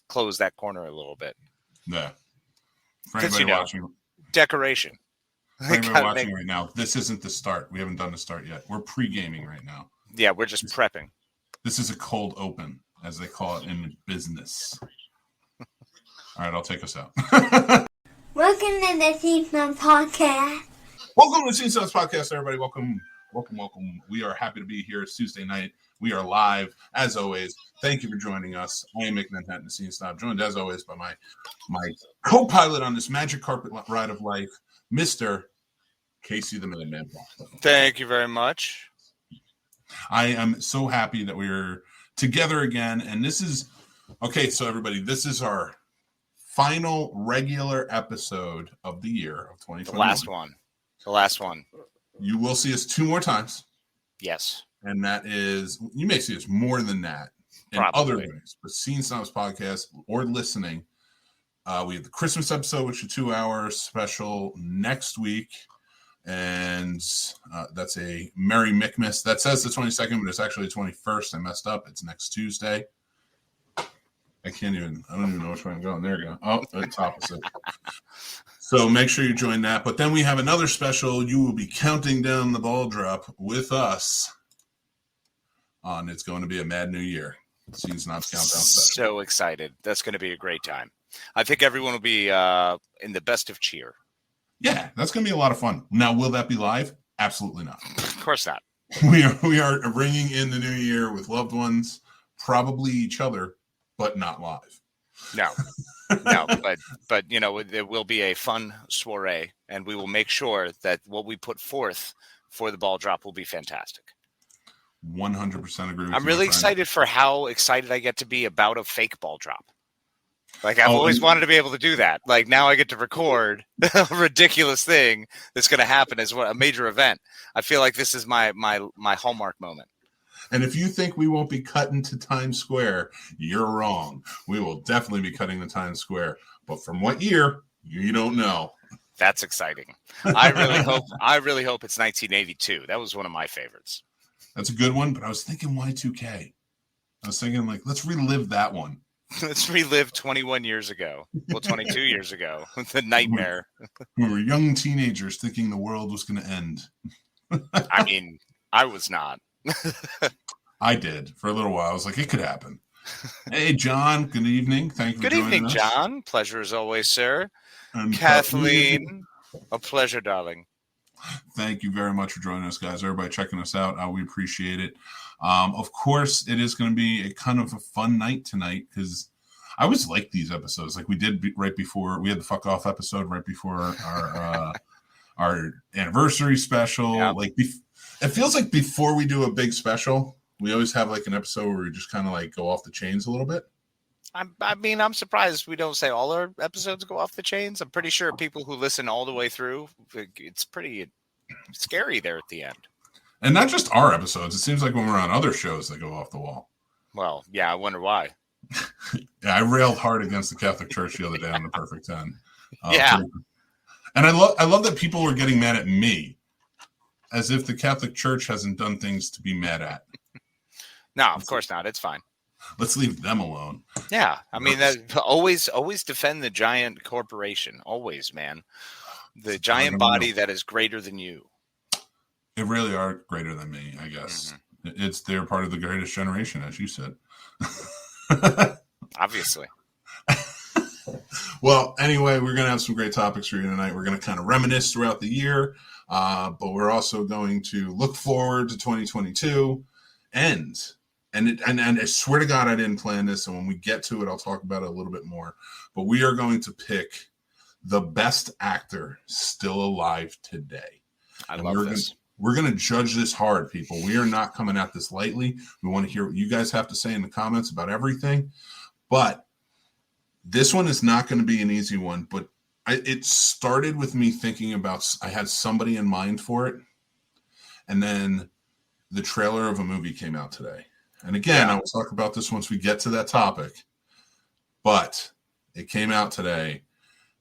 close that corner a little bit. Yeah. For anybody watching, decoration. For anybody watching right now, this isn't the start. We haven't done the start yet. We're pre-gaming right now. Yeah, we're just prepping. This is a cold open, as they call it in business. All right, I'll take us out. Welcome to the Scene Snobs podcast. Welcome to the Scene Snobs podcast, everybody. Welcome. We are happy to be here. It's Tuesday night. We are live, as always. Thank you for joining us. I am Mick Manhattan, the Scene Snob, joined as always by my co-pilot on this magic carpet ride of life, Mr. Casey the Madman. Thank you very much. I am so happy that we're together again. And this is, okay, so everybody, this is our final regular episode of the year of 2021. The last one. You will see us 2 more times. Yes. And that is, you may see us more than that in other ways. But Scene Snobs podcast or listening, we have the Christmas episode, which is a 2-hour special next week. And that's a Merry Mickmas. That says the 22nd, but it's actually the 21st. I messed up. It's next Tuesday. I don't even know which way I'm going. There you go. Oh, it's opposite. So make sure you join that. But then we have another special. You will be counting down the ball drop with us. And it's going to be a mad new year. Scene Snobs Countdown special. So excited. That's going to be a great time. I think everyone will be in the best of cheer. Yeah, that's going to be a lot of fun. Now, will that be live? Absolutely not. Of course not. We are ringing in the new year with loved ones, probably each other, but not live. No, but you know, there will be a fun soiree, and we will make sure that what we put forth for the ball drop will be fantastic. 100% agree with you. I'm really excited for how excited I get to be about a fake ball drop. Like, I've always wanted to be able to do that. Like, now I get to record a ridiculous thing that's going to happen as a major event. I feel like this is my hallmark moment. And if you think we won't be cutting to Times Square, you're wrong. We will definitely be cutting to Times Square. But from what year, you don't know. That's exciting. I really hope it's 1982. That was one of my favorites. That's a good one, but I was thinking Y2K. I was thinking, like, let's relive that one. Let's relive 21 years ago. Well, 22 years ago. The nightmare. We were young teenagers thinking the world was going to end. I mean, I was not. I did for a little while. I was like, it could happen. Hey, John. Good evening. Thank you for joining us. Good evening, John. Pleasure as always, sir. And Kathleen, a pleasure, darling. Thank you very much for joining us, guys. Everybody checking us out. We appreciate it. Of course, it is going to be a kind of a fun night tonight because I always like these episodes. Like we did right before we had the fuck off episode right before our anniversary special. Yeah. Like it feels like before we do a big special, we always have like an episode where we just kind of like go off the chains a little bit. I mean, I'm surprised we don't say all our episodes go off the chains. I'm pretty sure people who listen all the way through, it's pretty scary there at the end. And not just our episodes. It seems like when we're on other shows, they go off the wall. Well, yeah, I wonder why. Yeah, I railed hard against the Catholic Church the other day on the Perfect 10. Yeah. And I love that people were getting mad at me as if the Catholic Church hasn't done things to be mad at. No, of course not. It's fine. Let's leave them alone. Yeah. I mean, always defend the giant corporation. Always, man. The giant body that is greater than you. They really are greater than me, I guess. Mm-hmm. They're part of the greatest generation, as you said. Obviously. Well, anyway, we're going to have some great topics for you tonight. We're going to kind of reminisce throughout the year, but we're also going to look forward to 2022. And I swear to God, I didn't plan this. And when we get to it, I'll talk about it a little bit more. But we are going to pick the best actor still alive today. I love this. We're going to judge this hard, people. We are not coming at this lightly. We want to hear what you guys have to say in the comments about everything. But this one is not going to be an easy one. But it started with me thinking about, I had somebody in mind for it. And then the trailer of a movie came out today. And again, I will talk about this once we get to that topic. But it came out today.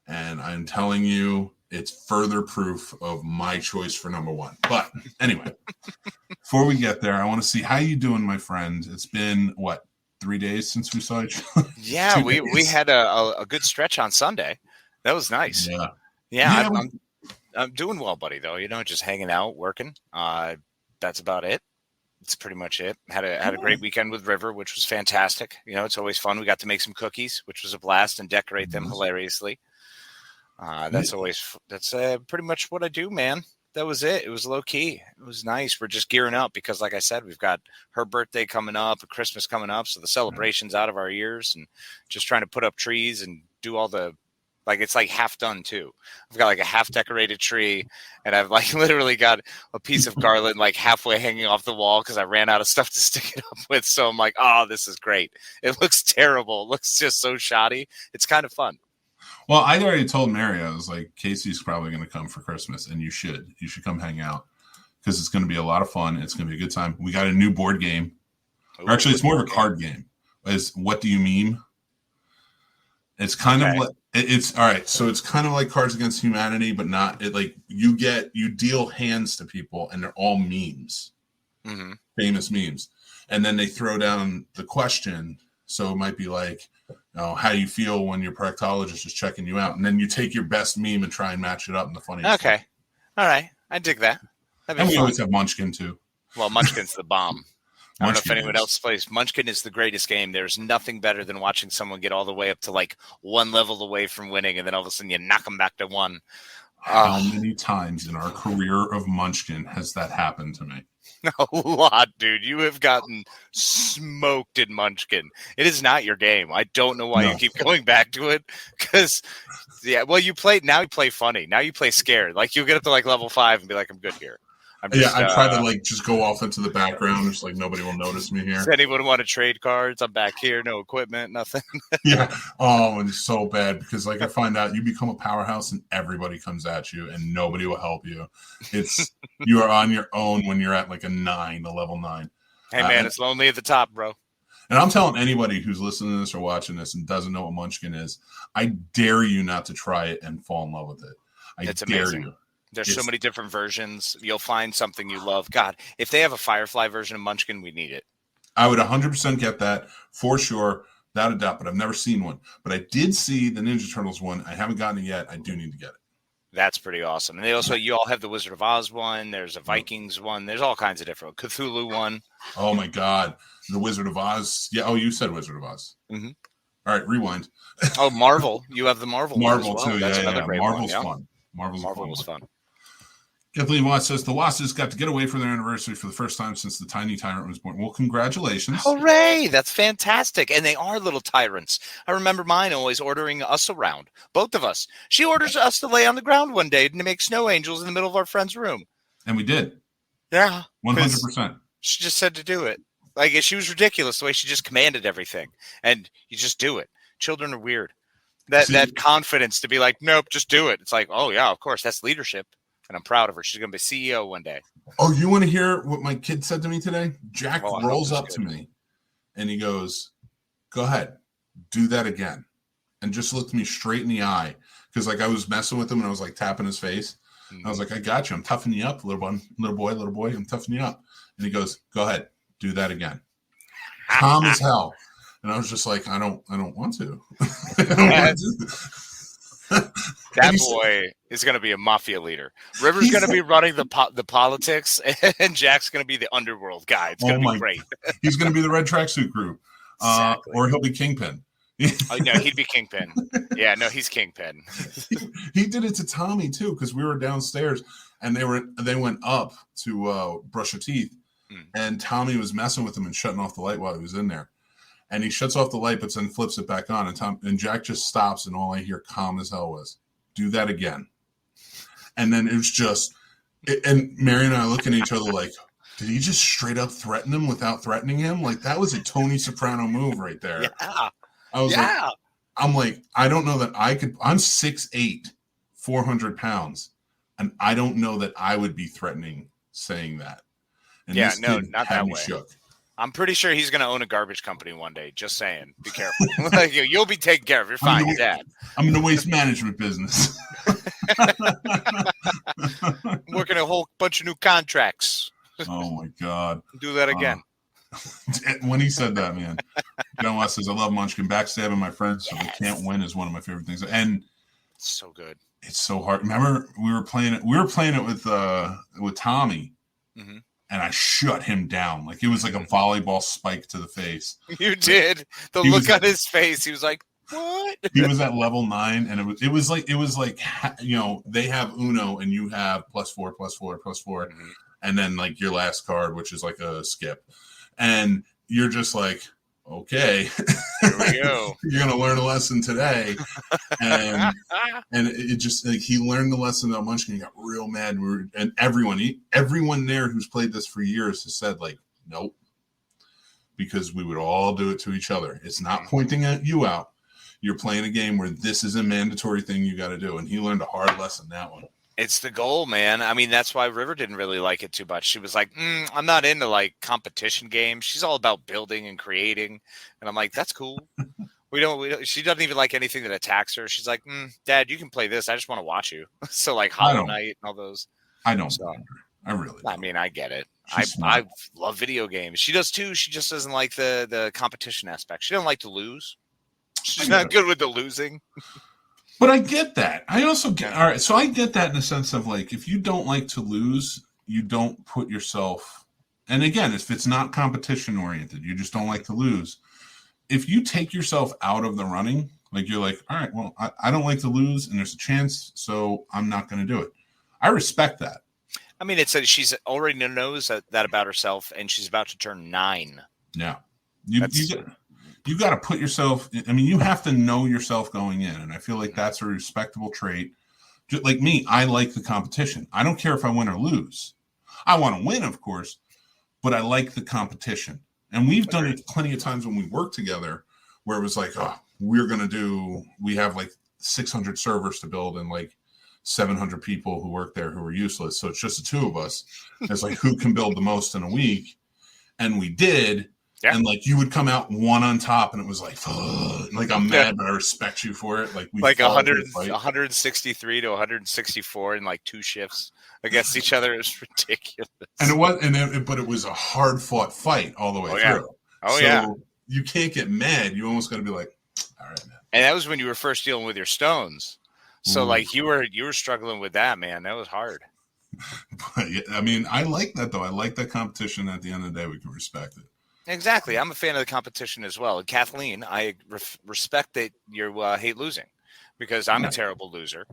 And I'm telling you, it's further proof of my choice for number one. But anyway, before we get there, I want to see how you doing, my friend. It's been, 3 days since we saw each other. Yeah, we had a good stretch on Sunday. That was nice. Yeah. I'm doing well, buddy. Though just hanging out, working. That's about it. It's pretty much it. Had a great weekend with River, which was fantastic. It's always fun. We got to make some cookies, which was a blast, and decorate them hilariously. That's pretty much what I do, man. That was it. It was low key. It was nice. We're just gearing up because, like I said, we've got her birthday coming up, Christmas coming up, so the celebration's out of our ears, and just trying to put up trees and do all the. It's like half done too. I've got like a half decorated tree, and I've like literally got a piece of garland like halfway hanging off the wall because I ran out of stuff to stick it up with. So I'm like, oh, this is great. It looks terrible. It looks just so shoddy. It's kind of fun. Well, I already told Mary, I was like, Casey's probably going to come for Christmas, and you should come hang out because it's going to be a lot of fun. It's going to be a good time. We got a new board game. Or actually, it's more of a card game. It's What Do You Meme? It's kind of like it's all right. So it's kind of like Cards Against Humanity, but not it. Like you deal hands to people, and they're all memes, famous memes, and then they throw down the question. So it might be like, how you feel when your proctologist is checking you out, and then you take your best meme and try and match it up in the funniest. Okay, all right, I dig that. And we always have Munchkin too. Well, Munchkin's the bomb. I don't know if anyone else plays. Munchkin is the greatest game. There's nothing better than watching someone get all the way up to like one level away from winning, and then all of a sudden you knock them back to one. How many times in our career of Munchkin has that happened to me? A lot, dude. You have gotten smoked in Munchkin. It is not your game. I don't know why you keep going back to it. Because, well, you play funny. Now you play scared. Like, you'll get up to, like, level 5 and be like, I'm good here. I try to, like, just go off into the background. Just, like, nobody will notice me here. Does anyone want to trade cards? I'm back here. No equipment, nothing. Yeah. Oh, and it's so bad because, like, I find out you become a powerhouse and everybody comes at you and nobody will help you. You are on your own when you're at, like, a level 9. Hey, man, it's lonely at the top, bro. And I'm telling anybody who's listening to this or watching this and doesn't know what Munchkin is, I dare you not to try it and fall in love with it. It's amazing. You. There's so many different versions. You'll find something you love. God, if they have a Firefly version of Munchkin, we need it. I would 100% get that for sure, without a doubt, but I've never seen one. But I did see the Ninja Turtles one. I haven't gotten it yet. I do need to get it. That's pretty awesome. And you all have the Wizard of Oz one. There's a Vikings one. There's all kinds of different Cthulhu one. Oh, my God. The Wizard of Oz. Yeah. Oh, you said Wizard of Oz. Mm-hmm. All right. Rewind. Oh, Marvel. You have the Marvel one as well. Too. That's another great Marvel's one. Fun. Marvel was fun. Kathleen Watts says the Wasses got to get away for their anniversary for the first time since the Tiny Tyrant was born. Well, congratulations. Hooray. That's fantastic. And they are little tyrants. I remember mine always ordering us around. Both of us. She orders us to lay on the ground one day to make snow angels in the middle of our friend's room. And we did. Yeah. 100%. She just said to do it. Like, she was ridiculous the way she just commanded everything. And you just do it. Children are weird. That confidence to be like, nope, just do it. It's like, oh, yeah, of course. That's leadership. And I'm proud of her. She's going to be CEO one day. Oh, you want to hear what my kid said to me today? Jack rolls up to me and he goes, go ahead, do that again. And just looked me straight in the eye. Because like I was messing with him and I was like tapping his face. I was like, I got you. I'm toughening you up, little boy. I'm toughening you up. And he goes, go ahead, do that again. Calm as hell. And I was just like, I don't want to. That boy is going to be a mafia leader. River's going to be running the politics, and Jack's going to be the underworld guy. It's going to be great. He's going to be the red tracksuit group, exactly. Or he'll be Kingpin. No, he'd be Kingpin. Yeah, no, he's Kingpin. He did it to Tommy too, because we were downstairs and they went up to brush their teeth, and Tommy was messing with him and shutting off the light while he was in there. And he shuts off the light, but then flips it back on. And Jack just stops, and all I hear calm as hell was, do that again. And then it was just, and Mary and I are looking at each other like, did he just straight up threaten him without threatening him? Like, that was a Tony Soprano move right there. Yeah. I'm like, I don't know that I could, I'm 6'8", 400 pounds, and I don't know that I would be threatening saying that. And not that way. Shook. I'm pretty sure he's going to own a garbage company one day. Just saying. Be careful. You'll be taken care of. You're fine, Dad. I'm in the waste management business. Working a whole bunch of new contracts. Oh, my God. Do that again. When he said that, man, John West says, I love Munchkin. Backstabbing my friends so they can't win is one of my favorite things. And it's so good. It's so hard. Remember, we were playing it with Tommy, and I shut him down. Like it was like a volleyball spike to the face. You did. The look on his face. He was like, what? He was at level 9, and it was like they have Uno and you have +4, +4, +4, and then like your last card, which is like a skip, and you're just like, okay, here we go. You're gonna learn a lesson today, and it just like he learned the lesson about Munchkin. He got real mad, and everyone there who's played this for years has said like, nope, because we would all do it to each other. It's not pointing at you out. You're playing a game where this is a mandatory thing you got to do, and he learned a hard lesson that one. It's the goal, man. I mean, that's why River didn't really like it too much. She was like, I'm not into like competition games. She's all about building and creating. And I'm like, that's cool. We don't, she doesn't even like anything that attacks her. She's like, Dad, you can play this. I just want to watch you. So like Hollow Knight and all those. I don't. I really don't. I mean, I get it. I love video games. She does too. She just doesn't like the competition aspect. She doesn't like to lose. She's not good with the losing. But I get that. I also get, all right, so I get that in the sense of like, if you don't like to lose, you don't put yourself, and again, if it's not competition oriented, you just don't like to lose. If you take yourself out of the running, like you're like, all right, well, I don't like to lose and there's a chance, so I'm not going to do it. I respect that. I mean, it's she's already knows that about herself and she's about to turn 9. Yeah. You got to put yourself, I mean, you have to know yourself going in. And I feel like that's a respectable trait. Just like me, I like the competition. I don't care if I win or lose. I want to win, of course, but I like the competition. And we've done it plenty of times when we work together where it was like, oh, we have like 600 servers to build and like 700 people who work there who are useless. So it's just the two of us. It's like, who can build the most in a week? And we did. Yeah. And like you would come out one on top, and it was like, like I'm mad, but I respect you for it. Like 163 to 164 in like 2 shifts against each other is ridiculous. And but it was a hard fought fight all the way through. So you can't get mad. You almost got to be like, all right, man. And that was when you were first dealing with your stones. So like you were struggling with that, man. That was hard. But I mean, I like that though. I like that competition. At the end of the day, we can respect it. Exactly. I'm a fan of the competition as well. And Kathleen, I respect that you hate losing because I'm a terrible loser.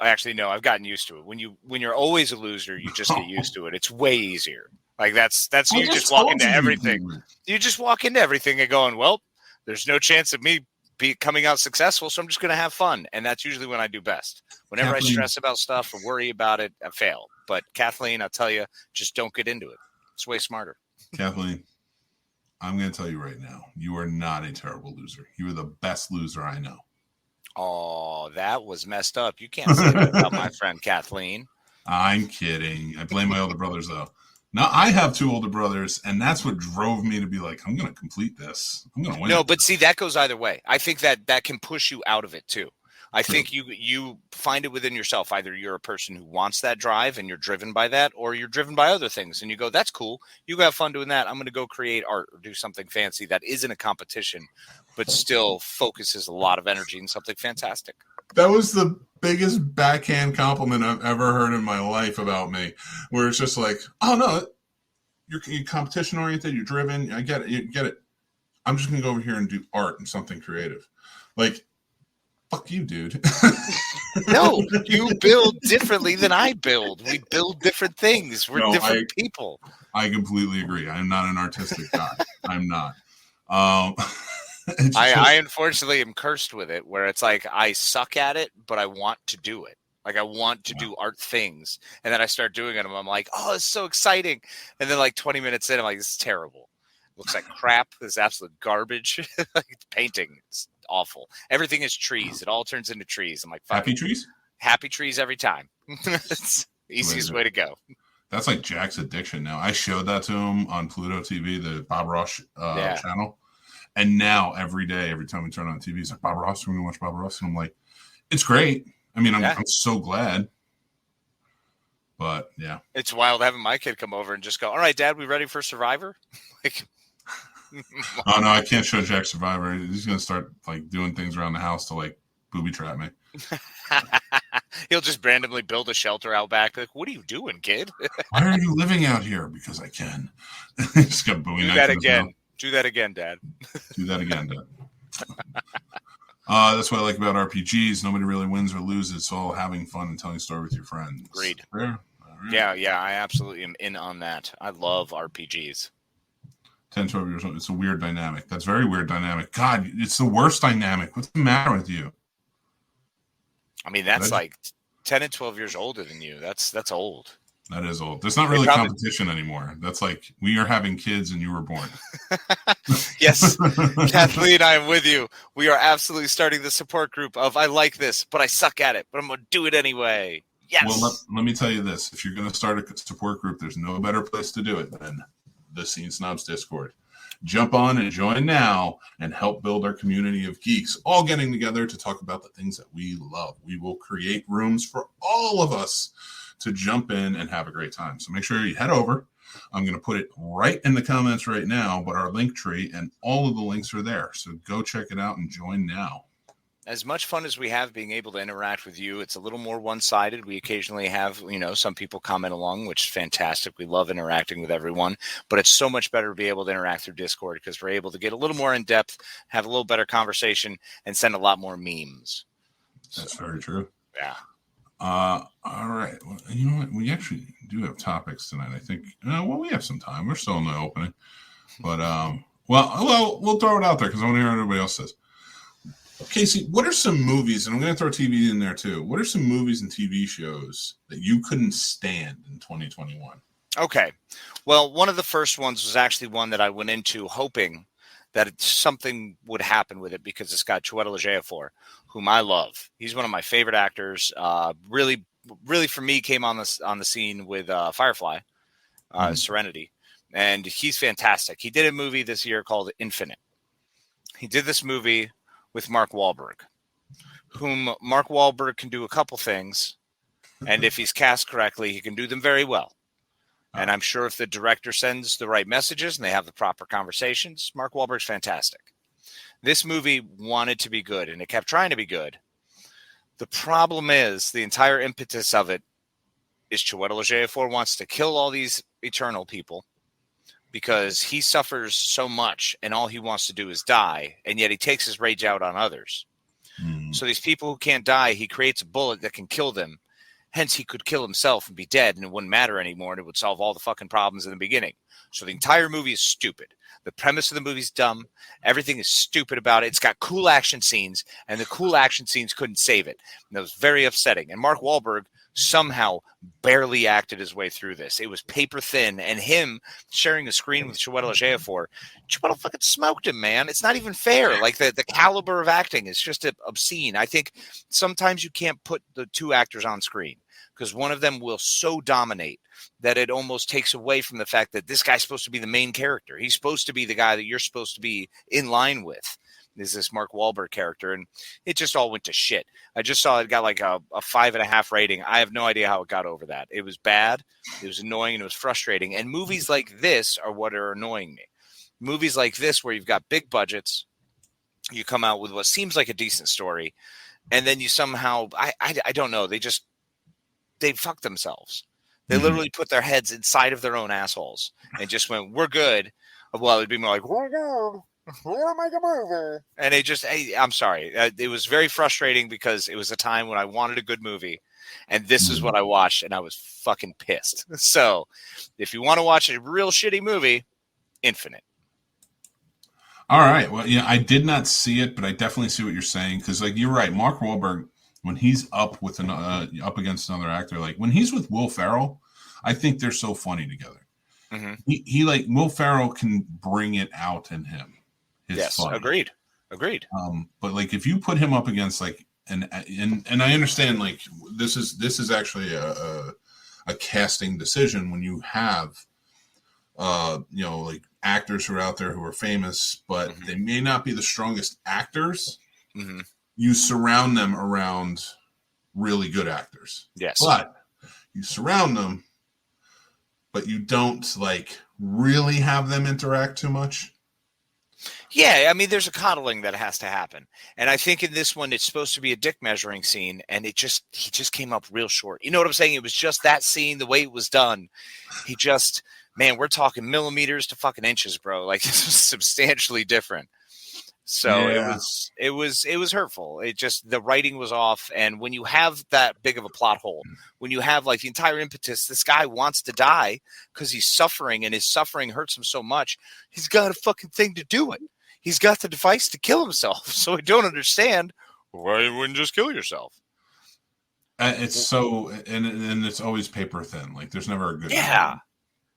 Actually, no, I've gotten used to it. When you're always a loser, you just get used to it. It's way easier. Like that's you just walk into everything. You just walk into everything and going, well, there's no chance of me coming out successful, so I'm just going to have fun. And that's usually when I do best. Whenever I stress about stuff or worry about it, I fail. But Kathleen, I'll tell you, just don't get into it. It's way smarter. Kathleen, I'm going to tell you right now, you are not a terrible loser. You are the best loser I know. Oh, that was messed up. You can't say that about my friend Kathleen. I'm kidding. I blame my older brothers, though. Now, I have 2 older brothers, and that's what drove me to be like, I'm going to complete this. I'm going to win. No, but see, that goes either way. I think that can push you out of it, too. I think you find it within yourself. Either you're a person who wants that drive and you're driven by that, or you're driven by other things. And you go, that's cool. You go have fun doing that. I'm going to go create art or do something fancy that isn't a competition, but still focuses a lot of energy in something fantastic. That was the biggest backhand compliment I've ever heard in my life about me, where it's just like, oh, no, you're competition oriented. You're driven. I get it. You get it. I'm just going to go over here and do art and something creative. Like, fuck you, dude. No, you build differently than I build. We build different things. We're different people. I completely agree. I'm not an artistic guy. I'm not. I unfortunately am cursed with it, where it's like I suck at it, but I want to do it. Like I want to do art things. And then I start doing it and I'm like, oh, it's so exciting. And then like 20 minutes in, I'm like, this is terrible. It looks like crap. This is absolute garbage. Like painting. It's awful. Everything is trees. It all turns into trees. I'm like, happy trees? Happy trees every time. It's the easiest way to go. That's like Jack's addiction now. I showed that to him on Pluto TV, the Bob Ross channel. And now every day, every time we turn on TV, he's like, Bob Ross, we're going to watch Bob Ross. And I'm like, it's great. I mean, I'm so glad. But yeah. It's wild having my kid come over and just go, all right, Dad, we ready for Survivor? Like, Oh no, I can't show Jack Survivor. He's gonna start like doing things around the house to like booby trap me. He'll just randomly build a shelter out back. Like, what are you doing, kid? Why are you living out here? Because I can. Just got Bowie Do knife that in his again. mouth. Do that again, Dad. Do that again, Dad. That's what I like about RPGs. Nobody really wins or loses. It's all having fun and telling a story with your friends. Agreed. Right. Yeah, I absolutely am in on that. I love RPGs. 10, 12 years old. It's a weird dynamic. That's a very weird dynamic. God, it's the worst dynamic. What's the matter with you? I mean, that's like 10 and 12 years older than you. That's old. That is old. There's not really competition anymore. That's like we are having kids and you were born. Yes, Kathleen, I am with you. We are absolutely starting the support group of I like this, but I suck at it, but I'm going to do it anyway. Yes. Well, let me tell you this. If you're going to start a support group, there's no better place to do it than the Scene Snobs Discord. Jump on and join now and help build our community of geeks, all getting together to talk about the things that we love. We will create rooms for all of us to jump in and have a great time. So make sure you head over. I'm going to put it right in the comments right now, but our link tree and all of the links are there. So go check it out and join now. As much fun as we have being able to interact with you, it's a little more one-sided. We occasionally have, some people comment along, which is fantastic. We love interacting with everyone, but it's so much better to be able to interact through Discord because we're able to get a little more in-depth, have a little better conversation, and send a lot more memes. That's very true. Yeah. All right. Well, you know what? We actually do have topics tonight. I think. We have some time. We're still in the opening, but we'll throw it out there because I want to hear what everybody else says. Casey, what are some movies, and I'm going to throw TV in there too. What are some movies and TV shows that you couldn't stand in 2021? Okay. Well, one of the first ones was actually one that I went into hoping that something would happen with it because it's got Chiwetel Ejiofor, whom I love. He's one of my favorite actors. Really for me came on the scene with Firefly, Serenity, and he's fantastic. He did a movie this year called Infinite. He did this movie with Mark Wahlberg, whom Mark Wahlberg can do a couple things, and if he's cast correctly, he can do them very well. And I'm sure if the director sends the right messages and they have the proper conversations, Mark Wahlberg's fantastic. This movie wanted to be good, and it kept trying to be good. The problem is the entire impetus of it is Chiwetel Ejiofor wants to kill all these eternal people because he suffers so much and all he wants to do is die, and yet he takes his rage out on others. So these people who can't die, he creates a bullet that can kill them. Hence, he could kill himself and be dead, and it wouldn't matter anymore, and it would solve all the fucking problems in the beginning. So the entire movie is stupid. The premise of the movie is dumb. Everything is stupid about it. It's got cool action scenes, and the cool action scenes couldn't save it. And that was very upsetting. And Mark Wahlberg somehow barely acted his way through this. It was paper thin, and him sharing the screen with Chiwetel Ejiofor, Chiwetel fucking smoked him, man. It's not even fair. Like the caliber of acting is just obscene. I think sometimes you can't put the two actors on screen because one of them will so dominate that it almost takes away from the fact that this guy's supposed to be the main character. He's supposed to be the guy that you're supposed to be in line with. Is this Mark Wahlberg character, and it just all went to shit. I just saw it got like a 5.5 rating. I have no idea how it got over that. It was bad, it was annoying, and it was frustrating. And movies like this are what are annoying me. Movies like this where you've got big budgets, you come out with what seems like a decent story, and then you somehow, I don't know, they fuck themselves. They literally put their heads inside of their own assholes and just went, we're good. Well, it'd be more like, we're good. We'll make a movie. And I'm sorry. It was very frustrating because it was a time when I wanted a good movie, and this is what I watched, and I was fucking pissed. So if you want to watch a real shitty movie, Infinite. All right. Well, yeah, I did not see it, but I definitely see what you're saying because, like, you're right. Mark Wahlberg, when he's up with up against another actor, like when he's with Will Ferrell, I think they're so funny together. He like Will Ferrell can bring it out in him. Yes, fun. Agreed. But like if you put him up against like and I understand like this is actually a casting decision when you have like actors who are out there who are famous, but they may not be the strongest actors. You surround them around really good actors. Yes. But you surround them, but you don't like really have them interact too much. Yeah, I mean, there's a coddling that has to happen, and I think in this one it's supposed to be a dick measuring scene, and he just came up real short. You know what I'm saying? It was just that scene, the way it was done. He just, man, we're talking millimeters to fucking inches, bro. Like this was substantially different. So Yeah. it was hurtful. It just, the writing was off, and when you have that big of a plot hole, when you have like the entire impetus, this guy wants to die because he's suffering, and his suffering hurts him so much. He's got a fucking thing to do it. He's got the device to kill himself. So I don't understand why you wouldn't just kill yourself. It's so, and it's always paper thin. Like there's never a good. Yeah.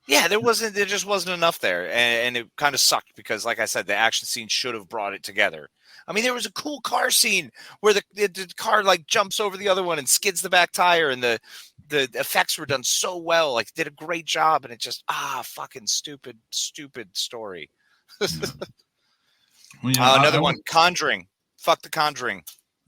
Yeah, there just wasn't enough there, and it kind of sucked because, like I said, the action scene should have brought it together. I mean, there was a cool car scene where the car like jumps over the other one and skids the back tire, and the effects were done so well, like did a great job, and it just fucking stupid story. Yeah. Well, another one, Conjuring. Fuck the Conjuring.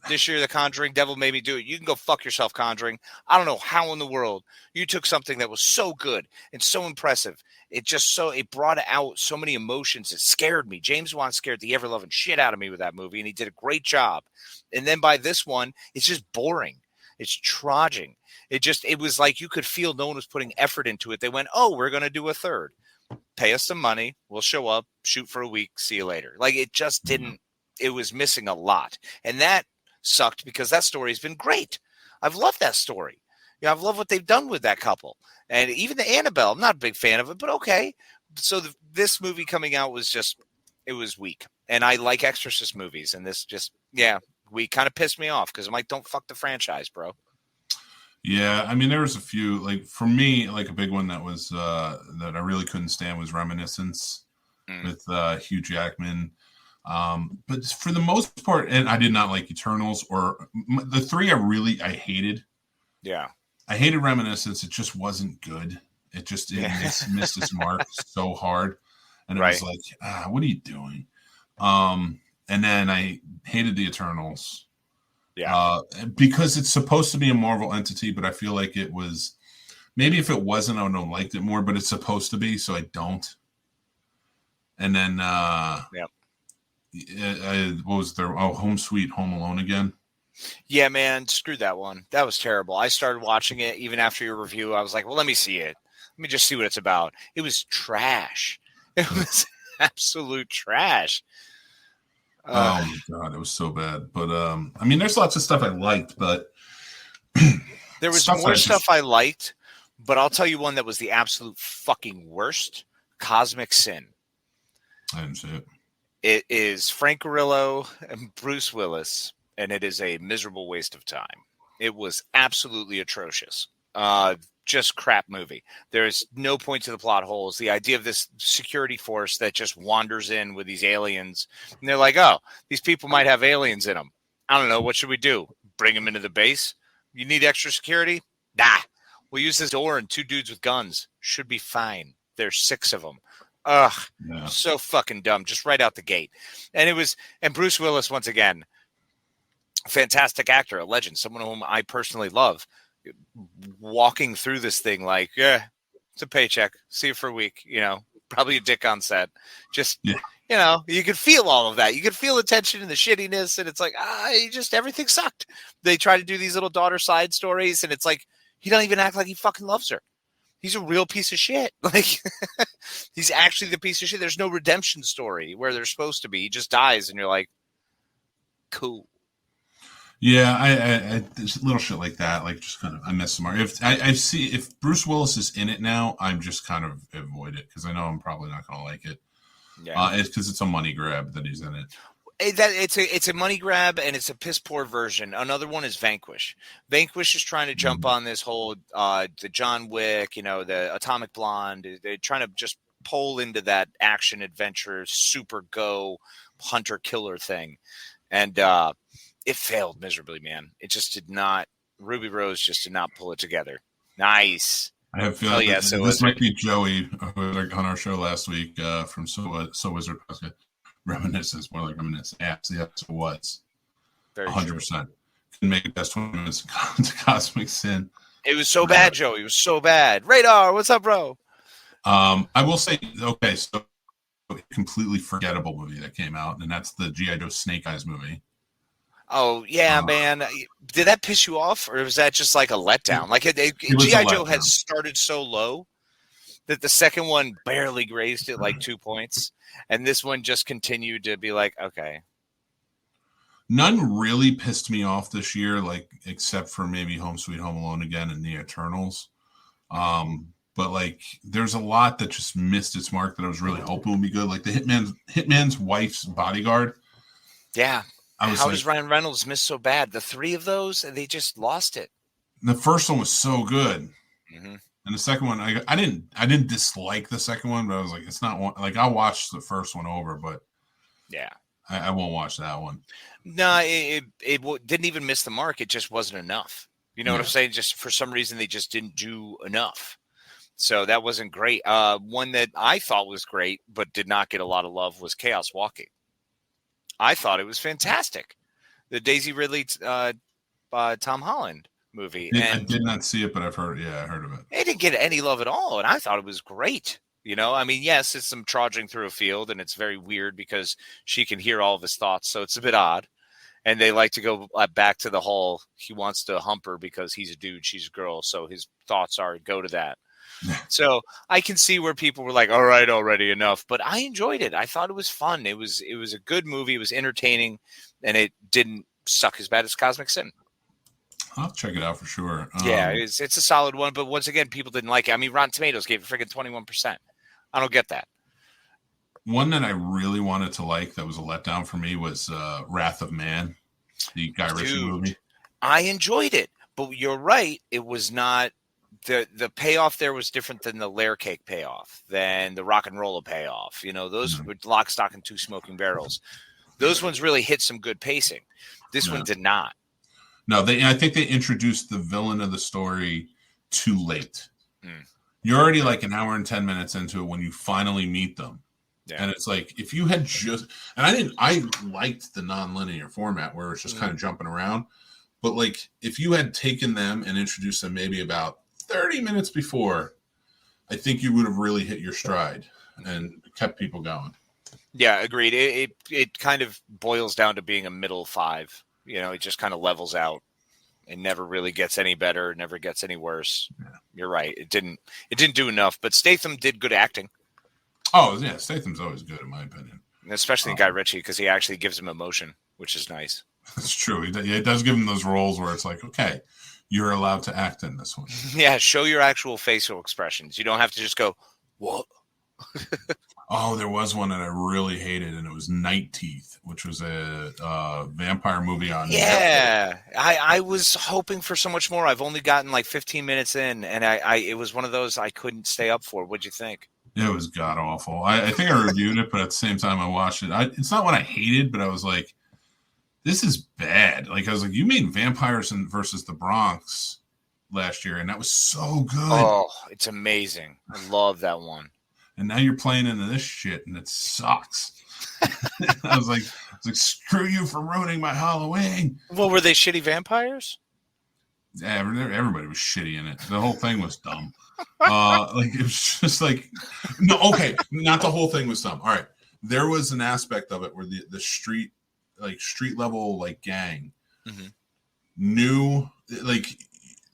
This year, The Conjuring, Devil Made Me Do It. You can go fuck yourself, Conjuring. I don't know how in the world you took something that was so good and so impressive. It brought out so many emotions. It scared me. James Wan scared the ever-loving shit out of me with that movie, and he did a great job. And then by this one, it's just boring. It's trudging. It was like you could feel no one was putting effort into it. They went, oh, we're going to do a third. Pay us some money. We'll show up, shoot for a week, see you later. Like it just didn't, it was missing a lot. And that sucked because that story has been great. I've loved that story. You know, I've loved what they've done with that couple. And even the Annabelle, I'm not a big fan of it, but okay. So this movie coming out was just, it was weak. And I like Exorcist movies. And this just, weak, kind of pissed me off because I'm like, don't fuck the franchise, bro. Yeah, I mean, there was a few, like, for me, like, a big one that was, that I really couldn't stand was Reminiscence with Hugh Jackman. But for the most part, and I did not like Eternals or the three I hated. Yeah. I hated Reminiscence. It just wasn't good. It missed its mark so hard. And it was like, what are you doing? And then I hated the Eternals. Yeah. Because it's supposed to be a Marvel entity, but I feel like it was, maybe if it wasn't, I would have liked it more, but it's supposed to be, so I don't. And then, what was there? Oh, Home Sweet Home Alone again. Yeah, man, screw that one. That was terrible. I started watching it even after your review. I was like, well, let me see it. Let me just see what it's about. It was trash. It was absolute trash. Oh my God, it was so bad. But I mean, there's lots of stuff I liked, but there was more stuff I liked. But I'll tell you one that was the absolute fucking worst: Cosmic Sin. I didn't see it. It is Frank Grillo and Bruce Willis, and it is a miserable waste of time. It was absolutely atrocious. Just crap movie. There's no point to the plot holes. The idea of this security force that just wanders in with these aliens, and they're like, oh, these people might have aliens in them. I don't know. What should we do? Bring them into the base? You need extra security? Nah. We'll use this door and 2 dudes with guns. Should be fine. There's 6 of them. Ugh. Yeah. So fucking dumb. Just right out the gate. And Bruce Willis, once again, fantastic actor, a legend, someone whom I personally love. Walking through this thing like, yeah, it's a paycheck. See you for a week. You know, probably a dick on set. Just, you know, you could feel all of that. You could feel the tension and the shittiness. And it's like, everything sucked. They try to do these little daughter side stories. And it's like, he doesn't even act like he fucking loves her. He's a real piece of shit. Like, he's actually the piece of shit. There's no redemption story where they're supposed to be. He just dies. And you're like, cool. Yeah, I there's little shit like that. Like, just kind of, I miss him. If Bruce Willis is in it now, I'm just kind of avoid it because I know I'm probably not going to like it. Yeah, it's because it's a money grab that he's in it. It's a money grab and it's a piss poor version. Another one is Vanquish. Vanquish is trying to jump on this whole the John Wick, you know, the Atomic Blonde. They're trying to just pull into that action adventure, super go hunter killer thing, and it failed miserably, man. It just did not. Ruby Rose just did not pull it together. Nice. I have feeling this might be Joey, who was on our show last week from So Wizard. Reminiscence, more like reminiscence. Yeah, so was 100%. Couldn't make it past 20 minutes to Cosmic Sin. It was so bad, Joey. It was so bad. Radar, what's up, bro? I will say, okay, so completely forgettable movie that came out, and that's the G.I. Joe Snake Eyes movie. Oh, yeah, man. Did that piss you off, or was that just like a letdown? Like, G.I. Joe had started so low that the second one barely grazed it like 2 points, and this one just continued to be like, okay. None really pissed me off this year, like except for maybe Home Sweet Home Alone again and The Eternals. But like, there's a lot that just missed its mark that I was really hoping would be good. Like the Hitman's wife's bodyguard. Yeah. How does Ryan Reynolds miss so bad? The three of those, they just lost it. The first one was so good, and the second one, I didn't dislike the second one, but I was like, it's not one. Like, I'll watch the first one over, but yeah, I won't watch that one. No, it didn't even miss the mark. It just wasn't enough. You know what I'm saying? Just for some reason, they just didn't do enough. So that wasn't great. One that I thought was great, but did not get a lot of love was Chaos Walking. I thought it was fantastic. The Daisy Ridley, Tom Holland movie. I did not see it, but I heard of it. It didn't get any love at all, and I thought it was great. You know, I mean, yes, it's some trudging through a field, and it's very weird because she can hear all of his thoughts, so it's a bit odd. And they like to go back to the whole, he wants to hump her because he's a dude, she's a girl, so his thoughts are go to that. So I can see where people were like, all right, already enough. But I enjoyed it. I thought it was fun. It was a good movie. It was entertaining, and it didn't suck as bad as Cosmic Sin. I'll check it out for sure. Yeah, it's a solid one. But once again, people didn't like it. I mean, Rotten Tomatoes gave it freaking 21%. I don't get that. One that I really wanted to like that was a letdown for me was Wrath of Man, the Guy Ritchie movie. I enjoyed it, but you're right. It was not the payoff there was different than the layer cake payoff, than the rock and roller payoff. You know, those were lock, stock, and two smoking barrels. Those ones really hit some good pacing. This one did not. No, I think they introduced the villain of the story too late. You're already like an hour and 10 minutes into it when you finally meet them. Yeah. And it's like, if you had just, and I liked the non-linear format where it's just kind of jumping around, but like if you had taken them and introduced them maybe about 30 minutes before, I think you would have really hit your stride and kept people going. Yeah, agreed. It kind of boils down to being a middle five. You know, it just kind of levels out. It never really gets any better. It never gets any worse. Yeah. You're right. It didn't do enough, but Statham did good acting. Oh, yeah. Statham's always good, in my opinion. Especially in Guy Ritchie, because he actually gives him emotion, which is nice. That's true. It does give him those roles where it's like, okay, you're allowed to act in this one. Yeah, show your actual facial expressions. You don't have to just go, what? Oh, there was one that I really hated, and it was Night Teeth, which was a vampire movie on Netflix. I was hoping for so much more. I've only gotten like 15 minutes in, and it was one of those I couldn't stay up for. What'd you think? It was god-awful. I think I reviewed it, but at the same time I watched it. It's not what I hated, but I was like, this is bad. Like, I was like, you made Vampires versus the Bronx last year, and that was so good. Oh, it's amazing. I love that one. And now you're playing into this shit, and it sucks. I was like, screw you for ruining my Halloween. Well, were they shitty vampires? Yeah, everybody was shitty in it. The whole thing was dumb. Like, it was just like, no, okay, not the whole thing was dumb. All right, there was an aspect of it where the street level like gang knew, like,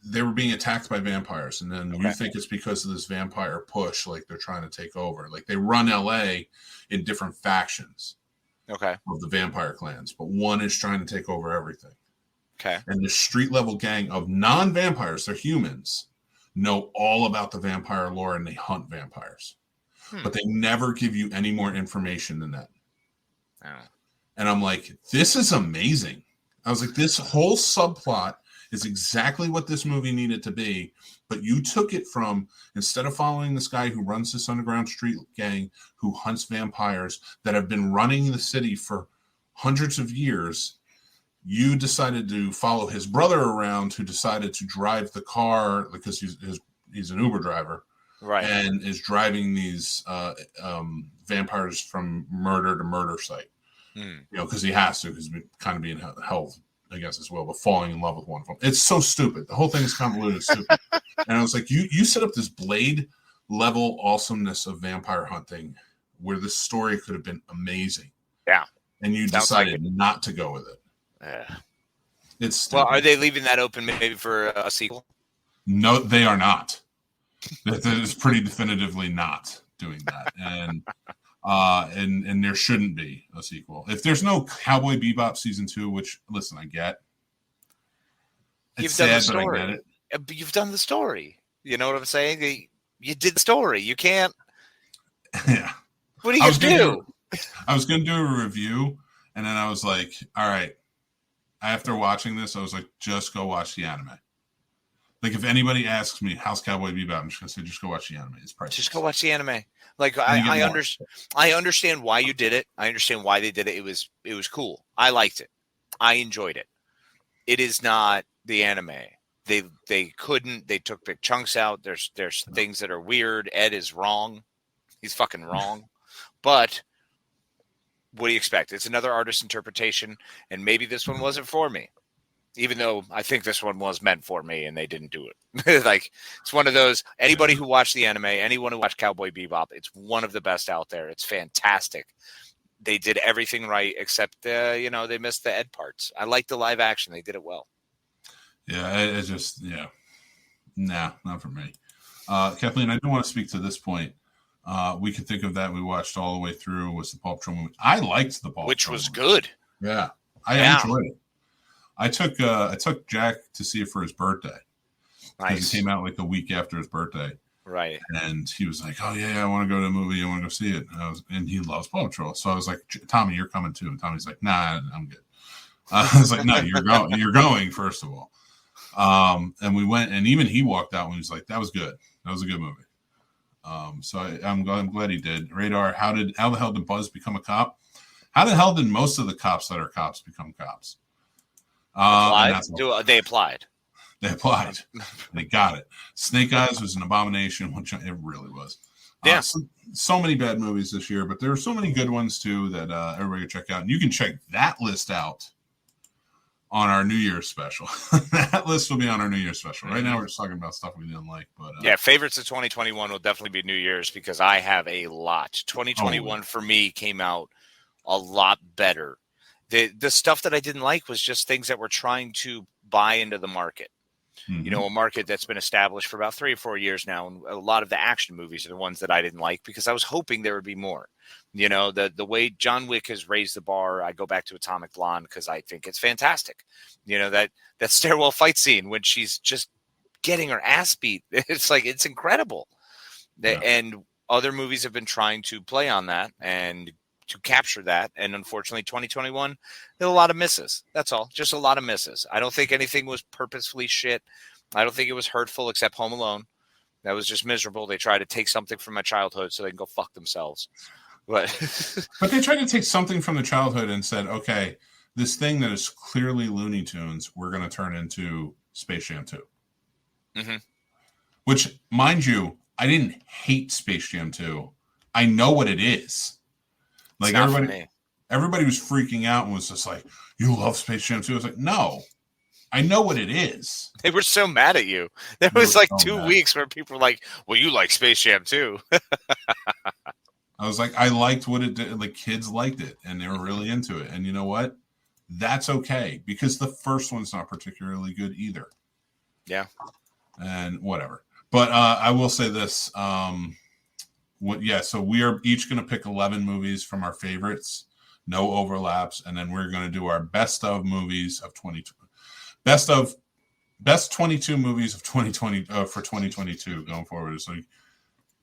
they were being attacked by vampires, and then you think it's because of this vampire push, like they're trying to take over. Like, they run LA in different factions of the vampire clans, but one is trying to take over everything. And the street level gang of non-vampires, they're humans, know all about the vampire lore, and they hunt vampires. But they never give you any more information than that. And I'm like, this is amazing. I was like, this whole subplot is exactly what this movie needed to be, but you took it from, instead of following this guy who runs this underground street gang who hunts vampires that have been running the city for hundreds of years, you decided to follow his brother around, who decided to drive the car because he's an Uber driver, and is driving these vampires from murder to murder site. You know, because he has to, because he's kind of being held against his will, but falling in love with one of them. It's so stupid. The whole thing is convoluted and stupid. And I was like, you set up this Blade level awesomeness of vampire hunting where the story could have been amazing. Yeah. And you decided not to go with it. Yeah. It's stupid. Well, are they leaving that open maybe for a sequel? No, they are not. That is pretty definitively not doing that. And there shouldn't be a sequel. If there's no Cowboy Bebop season 2, which, listen, I get. It's sad, but I get it. You've done the story. You know what I'm saying? You did the story. You can't. Yeah. What are you going to do? I was going to do a review, and then I was like, all right. After watching this, I was like, just go watch the anime. Like, if anybody asks me, how's Cowboy Bebop? I'm just going to say, just go watch the anime. It's priceless. Just go watch the anime. Like, I understand why you did it. I understand why they did it. It was cool. I liked it. I enjoyed it. It is not the anime. They couldn't. They took big chunks out. There's things that are weird. Ed is wrong. He's fucking wrong. But what do you expect? It's another artist's interpretation, and maybe this one wasn't for me. Even though I think this one was meant for me and they didn't do it. Like, it's one of those, anybody who watched the anime, anyone who watched Cowboy Bebop, it's one of the best out there. It's fantastic. They did everything right except, they missed the Ed parts. I like the live action. They did it well. Yeah, nah, not for me. Kathleen, I do want to speak to this point. We could think of that. We watched all the way through was the Paw Patrol movie. I liked the Paw Patrol, which was good. Yeah, I enjoyed it. I took Jack to see it for his birthday. Nice. It came out like a week after his birthday. Right. And he was like, "Oh yeah, I want to go to the movie. I want to go see it." And he loves Paw Patrol. So I was like, "Tommy, you're coming too." And Tommy's like, "Nah, I'm good." I was like, "No, you're going. You're going first of all." And we went, and even he walked out and he was like, "That was good. That was a good movie." So I'm glad he did. Radar, how the hell did Buzz become a cop? How the hell did most of the cops that are cops become cops? They applied. They applied. They got it. Snake Eyes was an abomination, which it really was. Yeah. So many bad movies this year, but there are so many good ones too that everybody can check out. And you can check that list out on our New Year's special. That list will be on our New Year's special. Right now, we're just talking about stuff we didn't like. But favorites of 2021 will definitely be New Year's because I have a lot. 2021 for me came out a lot better. The stuff that I didn't like was just things that were trying to buy into the market. Mm-hmm. A market that's been established for about 3 or 4 years now. And a lot of the action movies are the ones that I didn't like because I was hoping there would be more. The way John Wick has raised the bar, I go back to Atomic Blonde because I think it's fantastic. That stairwell fight scene when she's just getting her ass beat. It's like, it's incredible. Yeah. And other movies have been trying to play on that and to capture that. And unfortunately, 2021, there are a lot of misses. That's all. Just a lot of misses. I don't think anything was purposefully shit. I don't think it was hurtful except Home Alone. That was just miserable. They tried to take something from my childhood so they can go fuck themselves. But they tried to take something from the childhood and said, okay, this thing that is clearly Looney Tunes, we're going to turn into Space Jam 2. Mm-hmm. Which, mind you, I didn't hate Space Jam 2. I know what it is. Like, everybody was freaking out and was just like, you love Space Jam 2? I was like, no, I know what it is. They were so mad at you. There was like 2 weeks where people were like, well, you like Space Jam 2. I was like, I liked what it did. Like, kids liked it and they were really into it. And you know what? That's okay because the first one's not particularly good either. Yeah. And whatever. But I will say this. So we are each going to pick 11 movies from our favorites, no overlaps, and then we're going to do our best of movies of 2020, best 22 movies of 2020 for 2022 going forward. So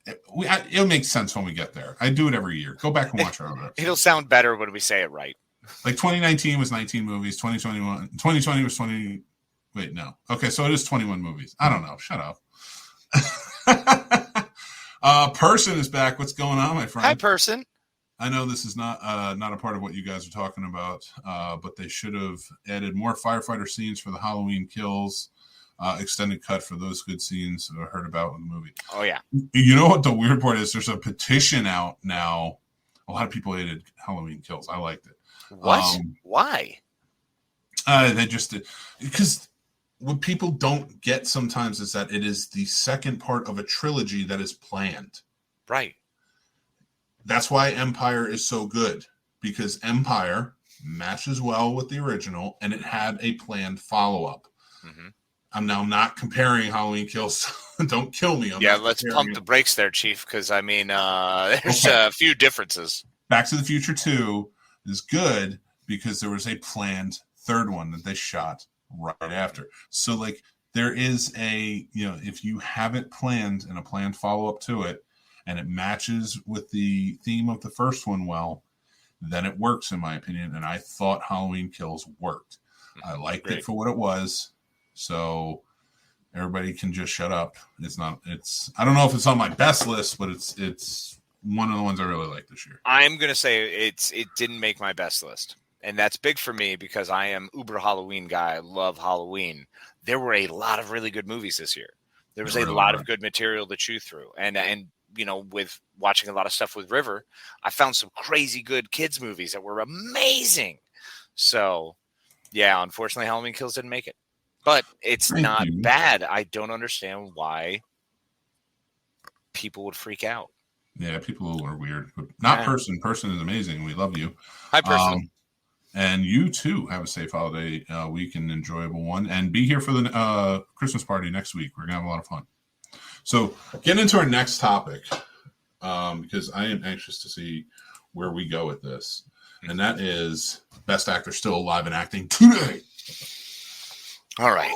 it'll make sense when we get there. I do it every year. Go back and watch our other. It'll sound better when we say it right. Like 2019 was 19 movies, 2020 was 20. Wait, no. Okay, so it is 21 movies. I don't know. Shut up. Person is back. What's going on, my friend? Hi, Person. I know this is not a part of what you guys are talking about, but they should have added more firefighter scenes for the Halloween Kills extended cut for those good scenes I heard about in the movie. Oh, yeah. You know what the weird part is? There's a petition out now. A lot of people hated Halloween Kills. I liked it. What? Why? They just did. Because what people don't get sometimes is that it is the second part of a trilogy that is planned. Right. That's why Empire is so good, because Empire matches well with the original, and it had a planned follow-up. Mm-hmm. I'm now not comparing Halloween Kills. Don't kill me. Let's pump the brakes there, Chief, because, I mean, there's a few differences. Back to the Future 2 is good because there was a planned third one that they shot right after. So, like, there is a, if you have it planned and a planned follow-up to it, and it matches with the theme of the first one well, then it works, in my opinion. And I thought Halloween Kills worked. I liked it for what it was. So everybody can just shut up. I don't know if it's on my best list, but it's one of the ones I really like this year. I'm going to say it didn't make my best list. And that's big for me because I am uber Halloween guy. I love Halloween. There were a lot of really good movies this year. There was a lot of good material to chew through. And with watching a lot of stuff with River, I found some crazy good kids movies that were amazing. So, yeah, unfortunately, Halloween Kills didn't make it. But it's not bad. I don't understand why people would freak out. Yeah, people are weird. But not Person. Person is amazing. We love you. Hi, Person. And you, too, have a safe holiday week and enjoyable one. And be here for the Christmas party next week. We're going to have a lot of fun. So getting into our next topic, because I am anxious to see where we go with this. And that is Best Actor Still Alive in Acting today. All right.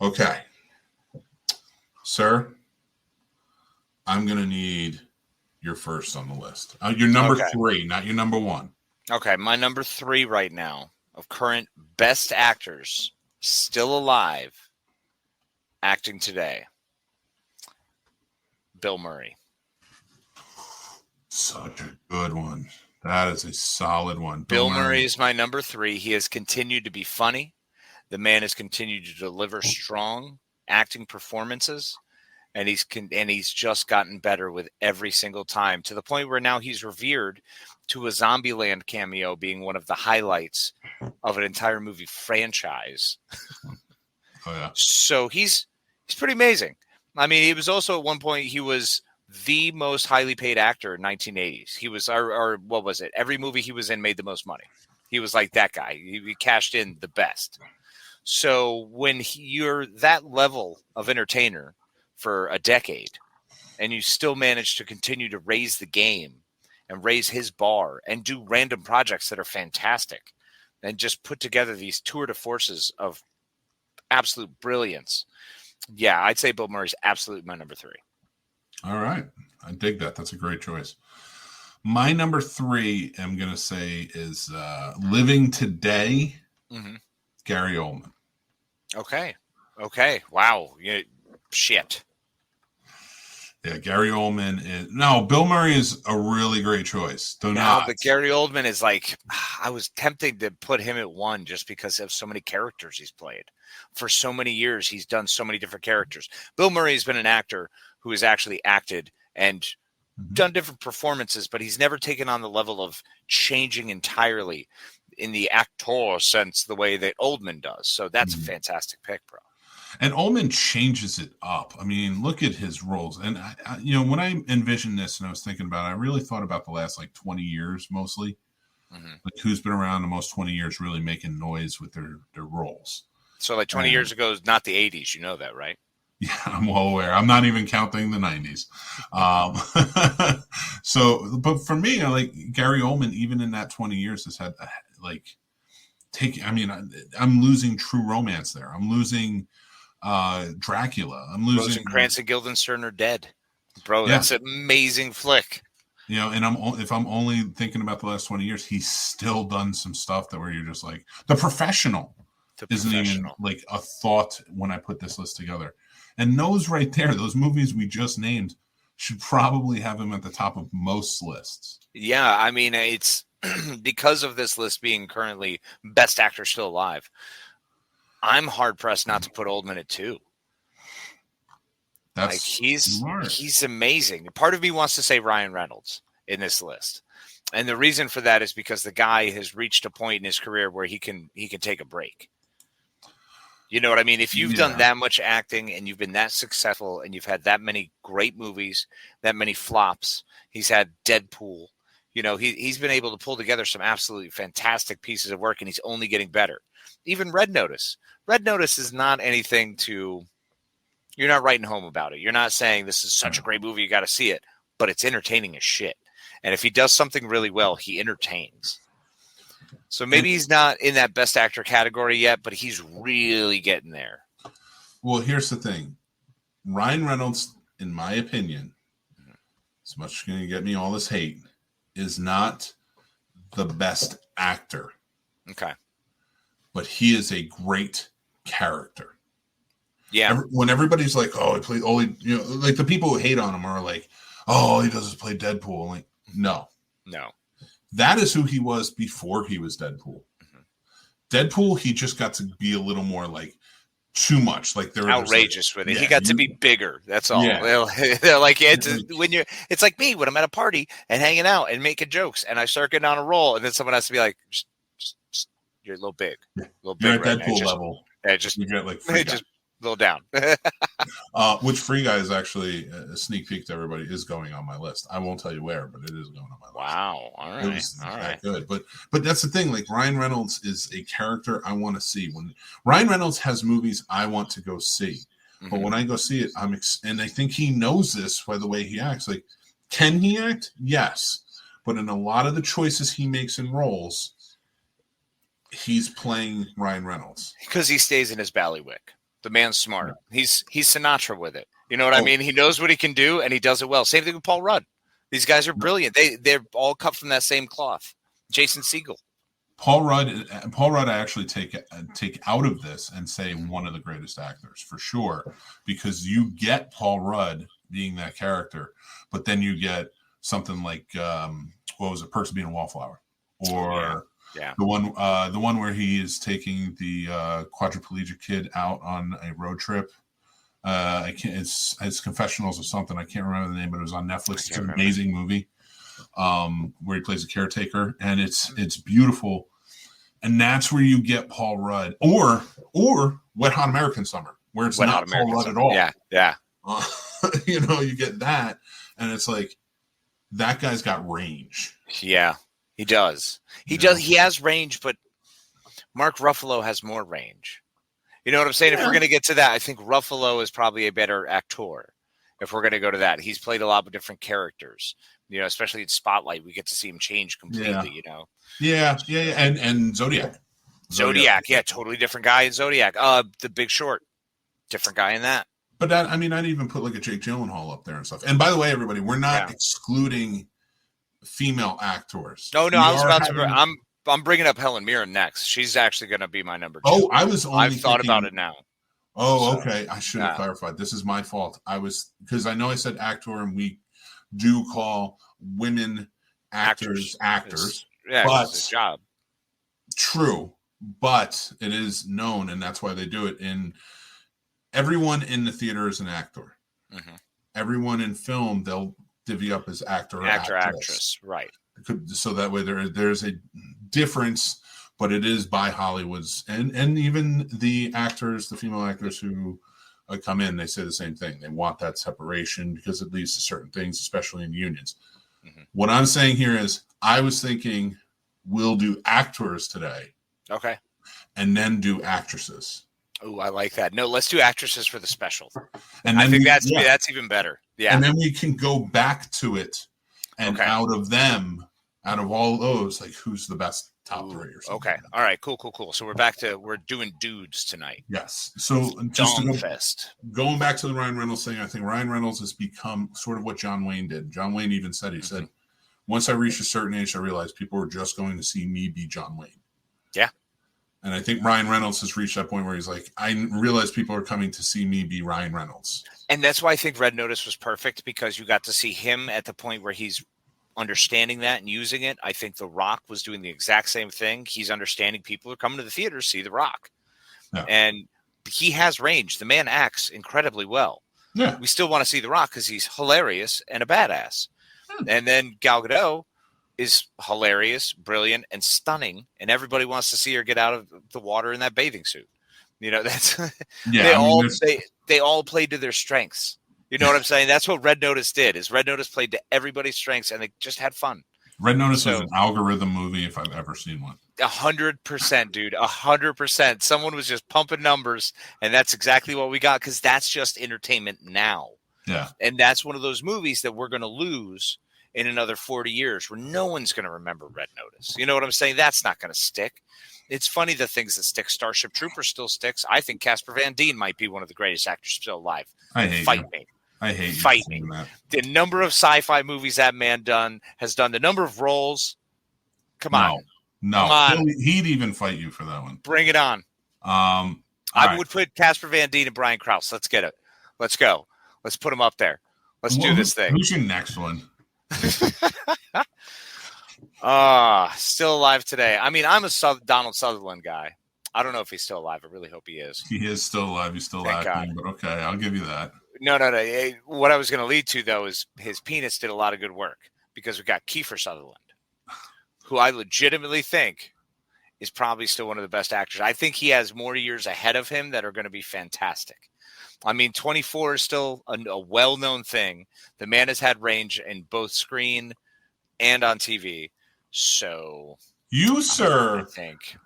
Okay. Sir, I'm going to need your first on the list. Your number 3, not your number 1. Okay, my number 3 right now of current Best Actors Still Alive acting today. Bill Murray. Such a good one. That is a solid one. Bill Murray is my number 3. He has continued to be funny. The man has continued to deliver strong acting performances, and he's just gotten better with every single time, to the point where now he's revered to a Zombieland cameo being one of the highlights of an entire movie franchise. Oh yeah. So he's pretty amazing. I mean, he was also at one point, he was the most highly paid actor in 1980s. He was, or what was it? Every movie he was in made the most money. He was like that guy. He cashed in the best. So when you're that level of entertainer for a decade, and you still manage to continue to raise the game and raise his bar and do random projects that are fantastic, and just put together these tour de forces of absolute brilliance. Yeah, I'd say Bill Murray's absolutely my number 3. All right. I dig that. That's a great choice. My number 3, I'm going to say, is Living Today, Gary Oldman. Okay. Wow. Shit. Yeah, Gary Oldman is... No, Bill Murray is a really great choice. But Gary Oldman is like... I was tempted to put him at 1 just because of so many characters he's played. For so many years, he's done so many different characters. Bill Murray has been an actor who has actually acted and done different performances, but he's never taken on the level of changing entirely in the actor sense the way that Oldman does. So that's a fantastic pick, bro. And Ullman changes it up. I mean, look at his roles. And, when I envisioned this and I was thinking about it, I really thought about the last, 20 years mostly. Like, who's been around the most 20 years really making noise with their roles. So, 20 years ago is not the 80s. You know that, right? Yeah, I'm well aware. I'm not even counting the 90s. But for me, Gary Oldman, even in that 20 years, has had, I'm losing True Romance there. I'm losing... Dracula. I'm losing. Rosencrantz and Guildenstern are dead, bro. Yeah. That's an amazing flick. And if I'm only thinking about the last 20 years, he's still done some stuff where you're just like, The Professional isn't even like a thought when I put this list together. And those right there, those movies we just named, should probably have him at the top of most lists. Yeah, I mean, it's because of this list being currently Best Actor Still Alive. I'm hard pressed not to put Oldman at 2. That's he's amazing. Part of me wants to say Ryan Reynolds in this list, and the reason for that is because the guy has reached a point in his career where he can take a break. You know what I mean? If you've done that much acting and you've been that successful and you've had that many great movies, that many flops, he's had Deadpool. You know, he's been able to pull together some absolutely fantastic pieces of work, and he's only getting better. Even Red Notice. Red Notice is not anything to – you're not writing home about it. You're not saying this is such a great movie, you got to see it. But it's entertaining as shit. And if he does something really well, he entertains. So maybe he's not in that best actor category yet, but he's really getting there. Well, here's the thing. Ryan Reynolds, in my opinion, as much as you're going to get me all this hate, is not the best actor. Okay. But he is a great character. Yeah. When everybody's like, oh, he played only, you know, like the people who hate on him are like, oh, all he does is play Deadpool. I'm like, no. That is who he was before he was Deadpool. Mm-hmm. Deadpool, he just got to be a little more like too much, like they're outrageous with it. He got to be bigger. That's all. Yeah. They're like it's like me when I'm at a party and hanging out and making jokes, and I start getting on a roll, and then someone has to be like, just you're a little big, a little big. You're at Deadpool level. Yeah, just you get like just a little down. Which Free Guy is actually a sneak peek to everybody is going on my list. I won't tell you where, but it is going on my list. Wow. All right. It was that good. But that's the thing. Like Ryan Reynolds is a character I want to see. When Ryan Reynolds has movies I want to go see. Mm-hmm. But when I go see it, and I think he knows this by the way he acts. Like, can he act? Yes. But in a lot of the choices he makes in roles, he's playing Ryan Reynolds. Because he stays in his ballywick. The man's smart. Yeah. He's Sinatra with it. You know what I mean? He knows what he can do, and he does it well. Same thing with Paul Rudd. These guys are brilliant. They're all cut from that same cloth. Jason Segel. Paul Rudd, I actually take out of this and say one of the greatest actors for sure, because you get Paul Rudd being that character, but then you get something like what was it, Perks of Being a Wallflower, or the one where he is taking the quadriplegic kid out on a road trip. It's Confessionals of something. I can't remember the name, but it was on Netflix. It's an amazing movie where he plays a caretaker, and it's beautiful. And that's where you get Paul Rudd, or Wet Hot American Summer, where it's not Paul Rudd at all. Yeah. You get that, and it's like that guy's got range. Yeah, he does. He has range, but Mark Ruffalo has more range. You know what I'm saying? Yeah. If we're going to get to that, I think Ruffalo is probably a better actor. If we're going to go to that, he's played a lot of different characters. You know, especially in Spotlight, we get to see him change completely. Yeah. You know. Yeah, and Zodiac. Zodiac, totally different guy in Zodiac. The Big Short, different guy in that. But I'd even put like a Jake Gyllenhaal up there and stuff. And by the way, everybody, we're not excluding female actors. No, I was about to. I'm bringing up Helen Mirren next. She's actually going to be my number 2. Oh, I've thought about it now. Oh, so, okay. I should have clarified. This is my fault. Because I know I said actor, and we do call women actors. Yeah, but it's his job. True, but it is known, and that's why they do it. Everyone in the theater is an actor. Mm-hmm. Everyone in film, they'll divvy up as actor, actress, right? So that way there's a difference, but it is by Hollywood's and even the female actors who come in, they say the same thing. They want that separation because it leads to certain things, especially in unions. Mm-hmm. What I'm saying here is I was thinking we'll do actors today. Okay. And then do actresses. Oh, I like that. No, let's do actresses for the special. And then I think that's even better. Yeah. And then we can go back to it. And out of all those, like who's the best top 3 or something. Okay. All right. Cool. So we're doing dudes tonight. Yes. So just going back to the Ryan Reynolds thing, I think Ryan Reynolds has become sort of what John Wayne did. John Wayne even said, he said, once I reached a certain age, I realized people were just going to see me be John Wayne. Yeah. And I think Ryan Reynolds has reached that point where he's like, I realize people are coming to see me be Ryan Reynolds. And that's why I think Red Notice was perfect, because you got to see him at the point where he's understanding that and using it. I think The Rock was doing the exact same thing. He's understanding people are coming to the theater to see The Rock. Yeah. And he has range. The man acts incredibly well. Yeah. We still want to see The Rock because he's hilarious and a badass. And then Gal Gadot is hilarious, brilliant, and stunning, and everybody wants to see her get out of the water in that bathing suit. You know, that's Yeah, they all played to their strengths. You know what I'm saying? That's what Red Notice did. Is Red Notice played to everybody's strengths, and they just had fun. Red Notice was an algorithm movie if I've ever seen one. 100%, dude. 100%. Someone was just pumping numbers, and that's exactly what we got because that's just entertainment now. Yeah. And that's one of those movies that we're going to lose in another 40 years where no one's going to remember Red Notice. You know what I'm saying? That's not going to stick. It's funny the things that stick. Starship Trooper still sticks. I think Casper Van Dien might be one of the greatest actors still alive. I hate Fight you. me. I hate Fight you. me. The number of sci-fi movies that man has done, the number of roles. Come on. No. Come on. He'd even fight you for that one. Bring it on. I would put Casper Van Dien and Brian Krause. Let's get it. Let's go. Let's put them up there. Let's do this thing. Who's your next one? Still alive today. I mean, I'm a Donald Sutherland guy. I don't know if he's still alive. I really hope he is. He is still alive. He's still acting, but okay, I'll give you that. No. What I was going to lead to, though, is his penis did a lot of good work because we got Kiefer Sutherland, who I legitimately think is probably still one of the best actors. I think he has more years ahead of him that are going to be fantastic. I mean, 24 is still a well-known thing. The man has had range in both screen and on TV. So you, sir,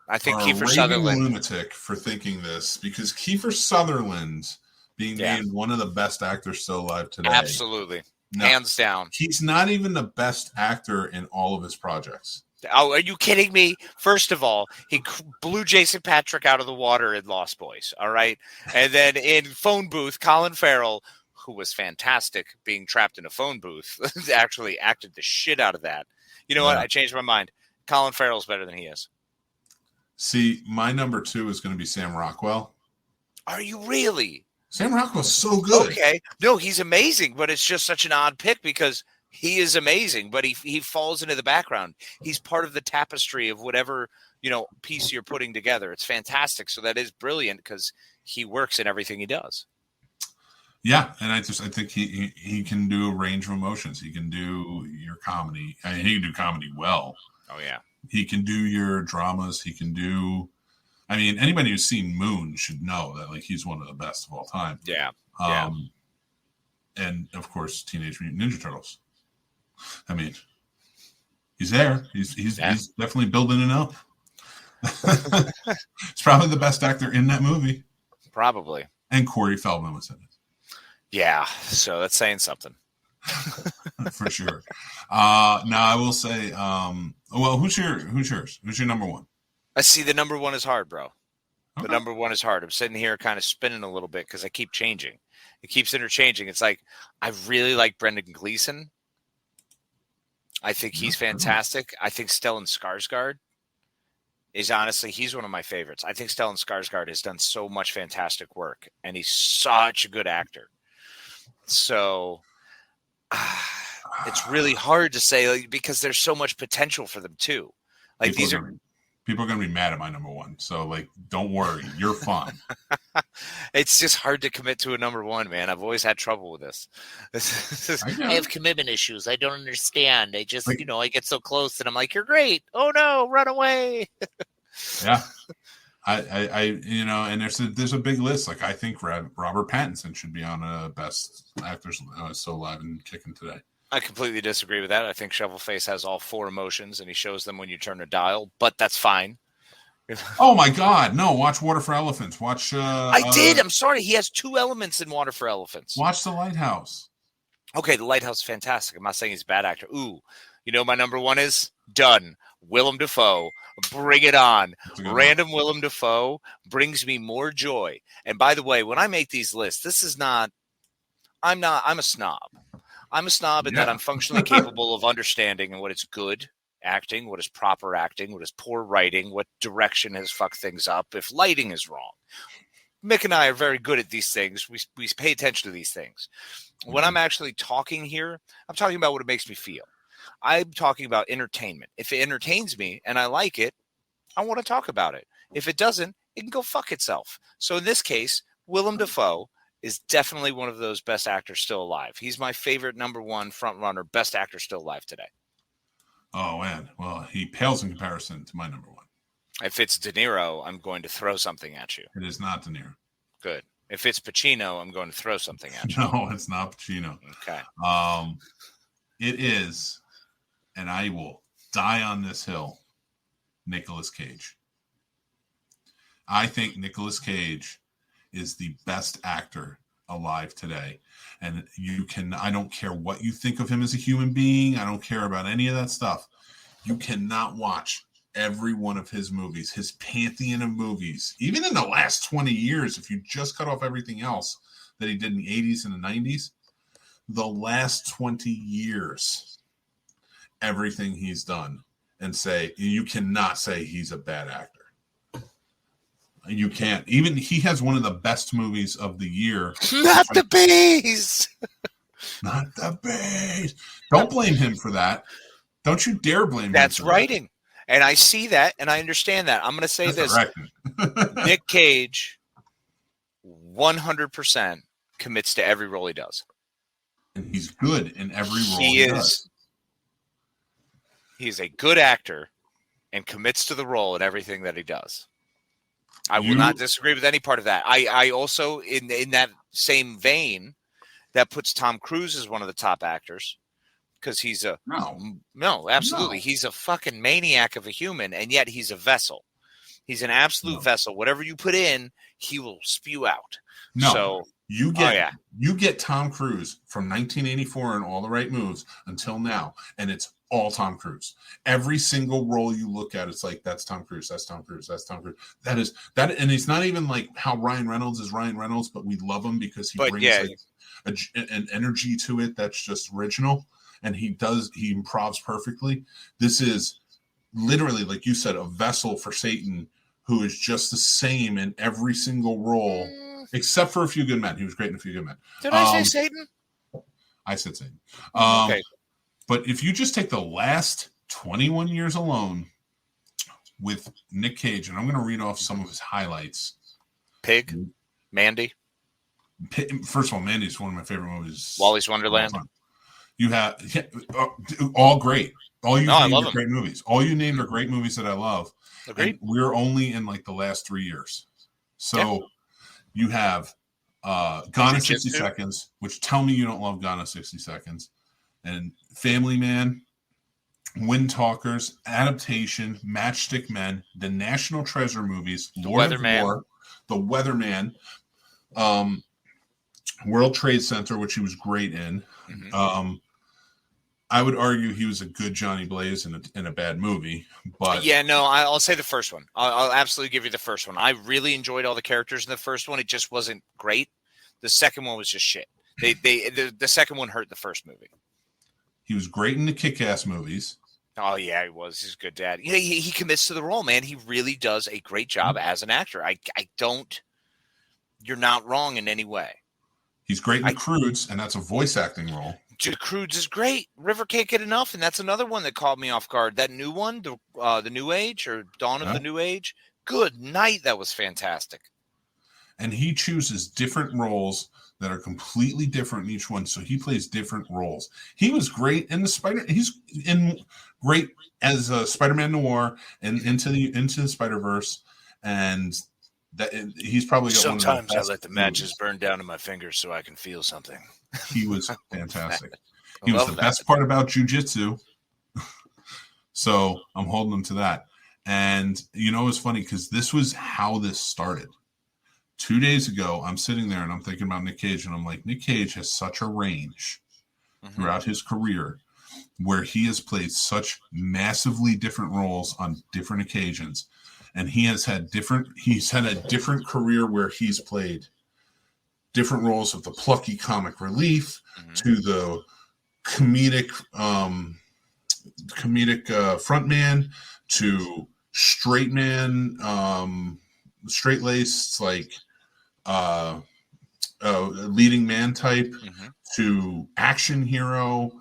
I think are Kiefer a Sutherland lunatic for thinking this because Kiefer Sutherland being named one of the best actors still alive today. Absolutely. No, hands down. He's not even the best actor in all of his projects. Oh, are you kidding me? First of all, he blew Jason Patrick out of the water in Lost Boys, all right? And then in Phone Booth, Colin Farrell, who was fantastic being trapped in a phone booth, actually acted the shit out of that. You know what? I changed my mind. Colin Farrell's better than he is. See, my number 2 is going to be Sam Rockwell. Are you really? Sam Rockwell's so good. Okay. No, he's amazing, but it's just such an odd pick because he is amazing, but he falls into the background. He's part of the tapestry of whatever, piece you're putting together. It's fantastic. So that is brilliant because he works in everything he does. Yeah, and I think he can do a range of emotions. He can do your comedy. I mean, he can do comedy well. Oh, yeah. He can do your dramas. He can do – I mean, anybody who's seen Moon should know that, he's one of the best of all time. Yeah. And, of course, Teenage Mutant Ninja Turtles. I mean, he's there. He's definitely building it up. He's probably the best actor in that movie. Probably. And Corey Feldman was in it. Yeah, so that's saying something. For sure. Now I will say, who's yours? Who's your number 1? I see the number 1 is hard, bro. Okay. The number 1 is hard. I'm sitting here kind of spinning a little bit because I keep changing. It keeps interchanging. It's like I really like Brendan Gleeson. I think he's fantastic. I think Stellan Skarsgård is honestly, he's one of my favorites. I think Stellan Skarsgård has done so much fantastic work, and he's such a good actor. So it's really hard to say because there's so much potential for them too. People are going to be mad at my number 1. So don't worry. You're fine. It's just hard to commit to a number 1, man. I've always had trouble with this. I have commitment issues. I don't understand. I just, I get so close and I'm like, you're great. Oh no, run away. Yeah. And there's a big list. I think Robert Pattinson should be on best actors still alive and kicking today. I completely disagree with that. I think Shovelface has all 4 emotions, and he shows them when you turn a dial, but that's fine. Oh, my God. No, watch Water for Elephants. Watch... I did. I'm sorry. He has 2 elements in Water for Elephants. Watch The Lighthouse. Okay, The Lighthouse is fantastic. I'm not saying he's a bad actor. Ooh, my number 1 is? Done. Willem Dafoe. Bring it on. Random one. Willem Dafoe brings me more joy. And by the way, when I make these lists, I'm a snob. I'm a snob in that I'm functionally capable of understanding what is good acting, what is proper acting, what is poor writing, what direction has fucked things up, if lighting is wrong. Mick and I are very good at these things. We pay attention to these things. When I'm actually talking here, I'm talking about what it makes me feel. I'm talking about entertainment. If it entertains me and I like it, I want to talk about it. If it doesn't, it can go fuck itself. So in this case, Willem Dafoe is definitely one of those best actors still alive. He's my favorite number 1 front runner, best actor still alive today. Oh, man. Well, he pales in comparison to my number 1. If it's De Niro, I'm going to throw something at you. It is not De Niro. Good. If it's Pacino, I'm going to throw something at you. No, it's not Pacino. Okay. It is, and I will die on this hill, Nicolas Cage. I think Nicolas Cage is the best actor alive today. And I don't care what you think of him as a human being. I don't care about any of that stuff. You cannot watch every one of his movies, his pantheon of movies, even in the last 20 years, if you just cut off everything else that he did in the 80s and the 90s, the last 20 years, everything he's done, and you cannot say he's a bad actor. You can't. Even he has one of the best movies of the year. Not the bees. Not the bees. Don't blame him for that. Don't you dare blame him. That's writing. And I see that, and I understand that. I'm going to say this. Nick Cage 100% commits to every role he does. And he's good in every role he does. He is a good actor and commits to the role in everything that he does. I will not disagree with any part of that. I also, in that same vein, that puts Tom Cruise as one of the top actors. Because he's no, absolutely. No. He's a fucking maniac of a human, and yet he's a vessel. He's an absolute vessel. Whatever you put in, he will spew out. No, so you get Tom Cruise from 1984 and All the Right Moves until now, and it's all Tom Cruise. Every single role you look at, it's like that's Tom Cruise, that's Tom Cruise, that's Tom Cruise. That is that, and it's not even like how Ryan Reynolds is Ryan Reynolds, but we love him because he brings an energy to it that's just original. And he improvs perfectly. This is literally, like you said, a vessel for Satan who is just the same in every single role, except for A Few Good Men. He was great in A Few Good Men. Did I say Satan? I said Satan. Okay. But if you just take the last 21 years alone with Nick Cage, and I'm going to read off some of his highlights. Pig, Mandy. First of all, Mandy is one of my favorite movies. Wally's Wonderland. You have all great. All you named are great movies. All you named are great movies that I love. Agreed. We're only in like the last 3 years. So you have Gone in 60 Seconds, which tell me you don't love Gone in 60 Seconds, and Family Man, Wind Talkers, Adaptation, Matchstick Men, The National Treasure movies, Lord of War, The Weatherman, World Trade Center, which he was great in. Mm-hmm. I would argue he was a good Johnny Blaze in a bad movie, but I'll say the first one. I'll absolutely give you the first one. I really enjoyed all the characters in the first one. It just wasn't great. The second one was just shit. The second one hurt the first movie. He was great in the Kick-Ass movies. Oh yeah, he was. He's a good dad. He commits to the role, man. He really does a great job as an actor. You're not wrong in any way. He's great in Croods, and that's a voice acting role. Croods is great. River Can't Get Enough, and that's another one that caught me off guard. That new one, the New Age or Dawn of the New Age. Good night. That was fantastic. And he chooses different roles that are completely different in each one, so he plays different roles. He was great in He's great as a Spider-Man Noir and into the Spider-Verse, and that he's probably got sometimes one of the I let the matches burn down in my fingers so I can feel something. He was fantastic. He was the best part about jiu-jitsu. So I'm holding him to that. And it's funny because this was how this started. 2 days ago, I'm sitting there and I'm thinking about Nick Cage, and I'm like, Nick Cage has such a range throughout his career where he has played such massively different roles on different occasions. And he's had a different career where he's played different roles of the plucky comic relief to the comedic frontman to straight man, straight-laced, like leading man type to action hero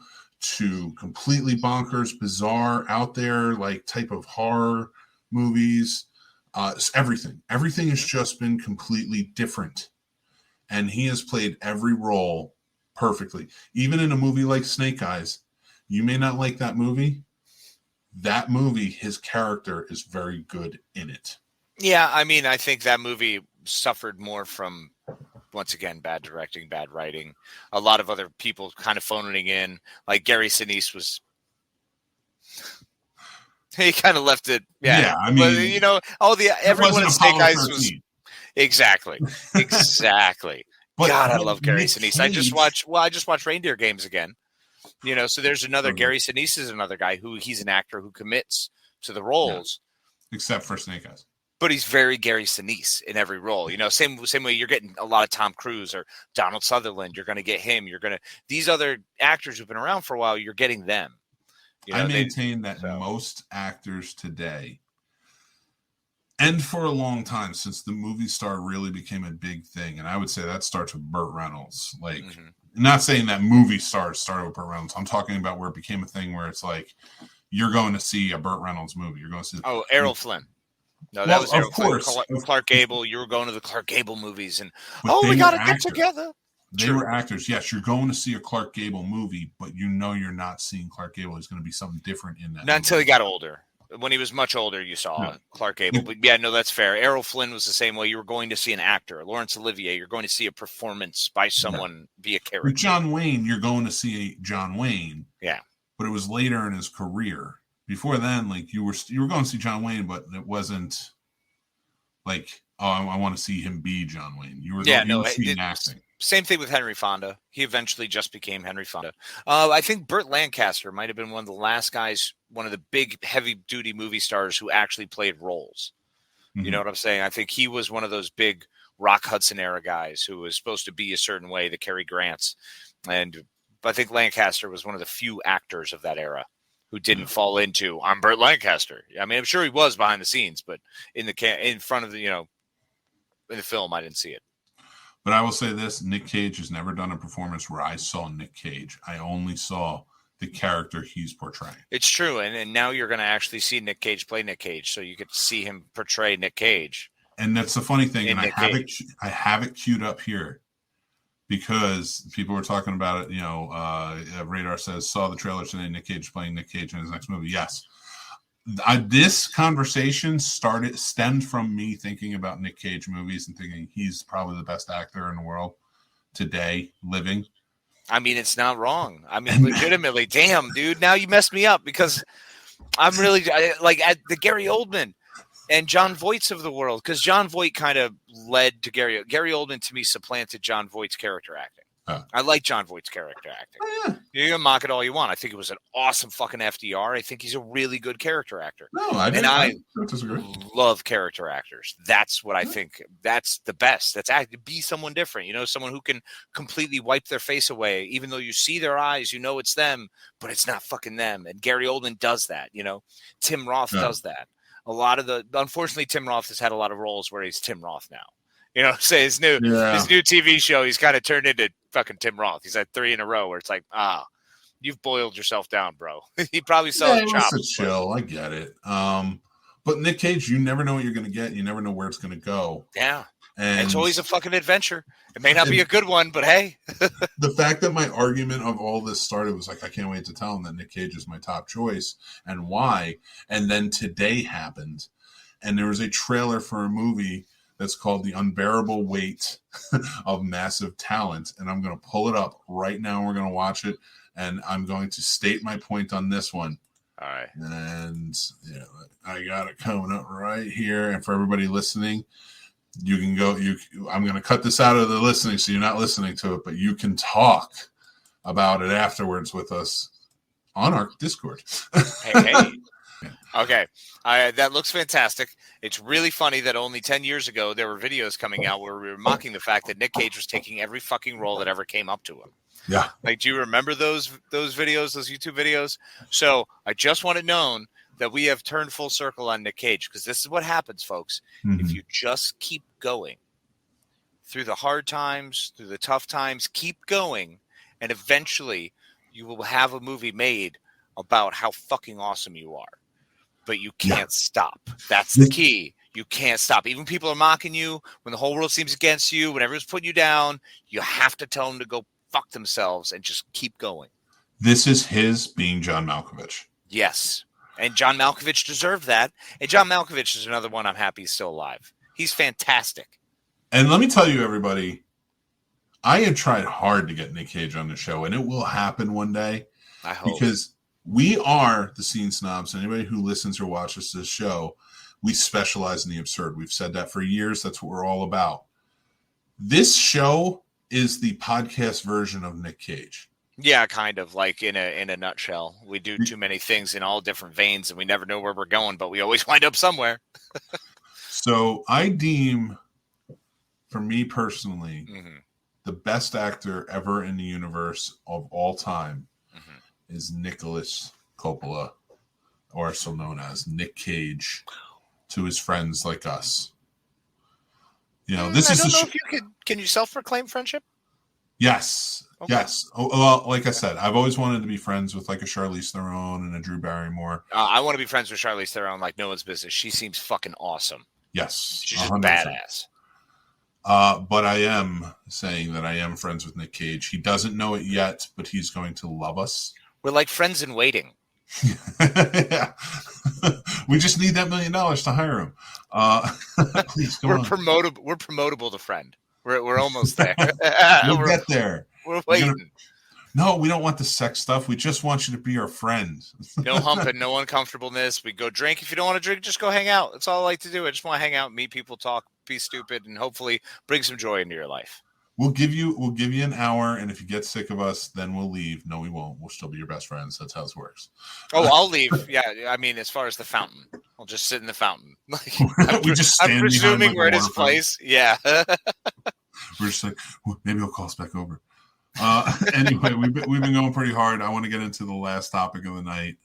to completely bonkers, bizarre, out there, like type of horror movies. Everything has just been completely different. And he has played every role perfectly. Even in a movie like Snake Eyes, you may not like that movie. that movie, his character is very good in it. Yeah, I mean, I think that movie suffered more from, once again, bad directing, bad writing. A lot of other people kind of phoning in. Like Gary Sinise was... He kind of left it... Yeah, I mean... You know, everyone at Snake Eyes was... Exactly. But God, I love Gary Nick Sinise. Cage... I just watched Reindeer Games again. You know, so there's another... Gary Sinise is another guy who... He's an actor who commits to the roles. Yeah. Except for Snake Eyes. But he's very Gary Sinise in every role. You know, same way you're getting a lot of Tom Cruise or Donald Sutherland. You're going to get him. These other actors who've been around for a while, you're getting them. You know, I maintain that most actors today, and for a long time, since the movie star really became a big thing, and I would say that starts with Burt Reynolds. Like, not saying that movie stars started with Burt Reynolds. I'm talking about where it became a thing where it's like, you're going to see a Burt Reynolds movie. You're going to see... Errol Flynn. No, that was Errol Flynn. Clark Gable. You were going to the Clark Gable movies, and we got to get together. They were actors. Yes, you're going to see a Clark Gable movie, but you know you're not seeing Clark Gable. There's going to be something different in that. Not until he got older. When he was much older, you saw Clark Gable. But yeah, no, that's fair. Errol Flynn was the same way. You were going to see an actor. Laurence Olivier, you're going to see a performance by someone be a character. With John Wayne, you're going to see John Wayne. Yeah. But it was later in his career. Before then, like you were going to see John Wayne, but it wasn't like, oh, I want to see him be John Wayne. You were seeing acting. Same thing with Henry Fonda. He eventually just became Henry Fonda. I think Burt Lancaster might have been one of the last guys, one of the big heavy-duty movie stars who actually played roles. You know what I'm saying? I think he was one of those big Rock Hudson era guys who was supposed to be a certain way, the Cary Grants. And I think Lancaster was one of the few actors of that era who didn't fall into, I'm Burt Lancaster. I mean, I'm sure he was behind the scenes, but in front of the, in the film, I didn't see it. But I will say this, Nick Cage has never done a performance where I saw Nick Cage. I only saw the character he's portraying. It's true. And now you're going to actually see Nick Cage play Nick Cage. So you get to see him portray Nick Cage. And that's the funny thing. And I have it queued up here because people were talking about it. Radar says, saw the trailer today, Nick Cage playing Nick Cage in his next movie. Yes. This conversation stemmed from me thinking about Nick Cage movies and thinking he's probably the best actor in the world today living. I mean, it's not wrong. I mean, legitimately, damn, dude. Now you messed me up because I'm really like at the Gary Oldman and John Voight's of the world, because John Voight kind of led to Gary Oldman to me supplanted John Voight's character acting. I like John Voight's character acting. You can mock it all you want. I think it was an awesome fucking FDR. I think he's a really good character actor. No, I disagree. Love character actors. That's what I think. That's the best. Be someone different. Someone who can completely wipe their face away, even though you see their eyes, it's them, but it's not fucking them. And Gary Oldman does that. Tim Roth does that. Unfortunately, Tim Roth has had a lot of roles where he's Tim Roth now. Say his new TV show, he's kind of turned into fucking Tim Roth. He's had 3 in a row where it's like, you've boiled yourself down, bro. He probably sells chops. Chill, I get it. But Nick Cage, you never know what you're going to get. You never know where it's going to go. Yeah. And it's always a fucking adventure. It may not be a good one, but hey. The fact that my argument of all this started was like, I can't wait to tell him that Nick Cage is my top choice and why. And then today happened. And there was a trailer for a movie that's called The Unbearable Weight of Massive Talent. And I'm going to pull it up right now. We're going to watch it. And I'm going to state my point on this one. All right. And I got it coming up right here. And for everybody listening, you can go. I'm going to cut this out of the listening so you're not listening to it. But you can talk about it afterwards with us on our Discord. Hey. Okay. That looks fantastic. It's really funny that only 10 years ago there were videos coming out where we were mocking the fact that Nick Cage was taking every fucking role that ever came up to him. Yeah. Like, do you remember those videos, those YouTube videos? So I just want it known that we have turned full circle on Nick Cage, because this is what happens, folks. Mm-hmm. If you just keep going through the hard times, through the tough times, keep going, and eventually you will have a movie made about how fucking awesome you are. But you can't stop. That's the key. You can't stop. Even people are mocking you, when the whole world seems against you, when everyone's putting you down, you have to tell them to go fuck themselves and just keep going. This is his being John Malkovich. Yes. And John Malkovich deserved that. And John Malkovich is another one I'm happy he's still alive. He's fantastic. And let me tell you, everybody, I have tried hard to get Nick Cage on the show, and it will happen one day. I hope. Because we are the Scene Snobs. Anybody who listens or watches this show, we specialize in the absurd. We've said that for years. That's what we're all about. This show is the podcast version of Nick Cage. Yeah, kind of like in a nutshell. We do too many things in all different veins, and we never know where we're going, but we always wind up somewhere. So I deem, for me personally, the best actor ever in the universe of all time is Nicholas Coppola, or also known as Nick Cage, to his friends like us. You know, this is. I don't know if you could. Can you self-proclaim friendship? Yes. Okay. Yes. Well, like I said, I've always wanted to be friends with like a Charlize Theron and a Drew Barrymore. I want to be friends with Charlize Theron like no one's business. She seems fucking awesome. Yes. She's just 100%. badass. But I am saying that I am friends with Nick Cage. He doesn't know it yet, but he's going to love us. We're like friends in waiting. Yeah. We just need that $1 million to hire him. Please, come on. We're promotable to friend. We're almost there. We'll get there. We're waiting. No, we don't want the sex stuff. We just want you to be our friend. No humping, no uncomfortableness. We go drink. If you don't want to drink, just go hang out. That's all I like to do. I just want to hang out, meet people, talk, be stupid, and hopefully bring some joy into your life. We'll give you an hour, and if you get sick of us, then we'll leave. No, we won't. We'll still be your best friends. That's how this works. Oh, I'll leave. Yeah, I mean, as far as the fountain, I'll just sit in the fountain. Like, I'm presuming we're at his place. Yeah. We're just like, well, maybe he'll call us back over. Anyway, we've been going pretty hard. I want to get into the last topic of the night.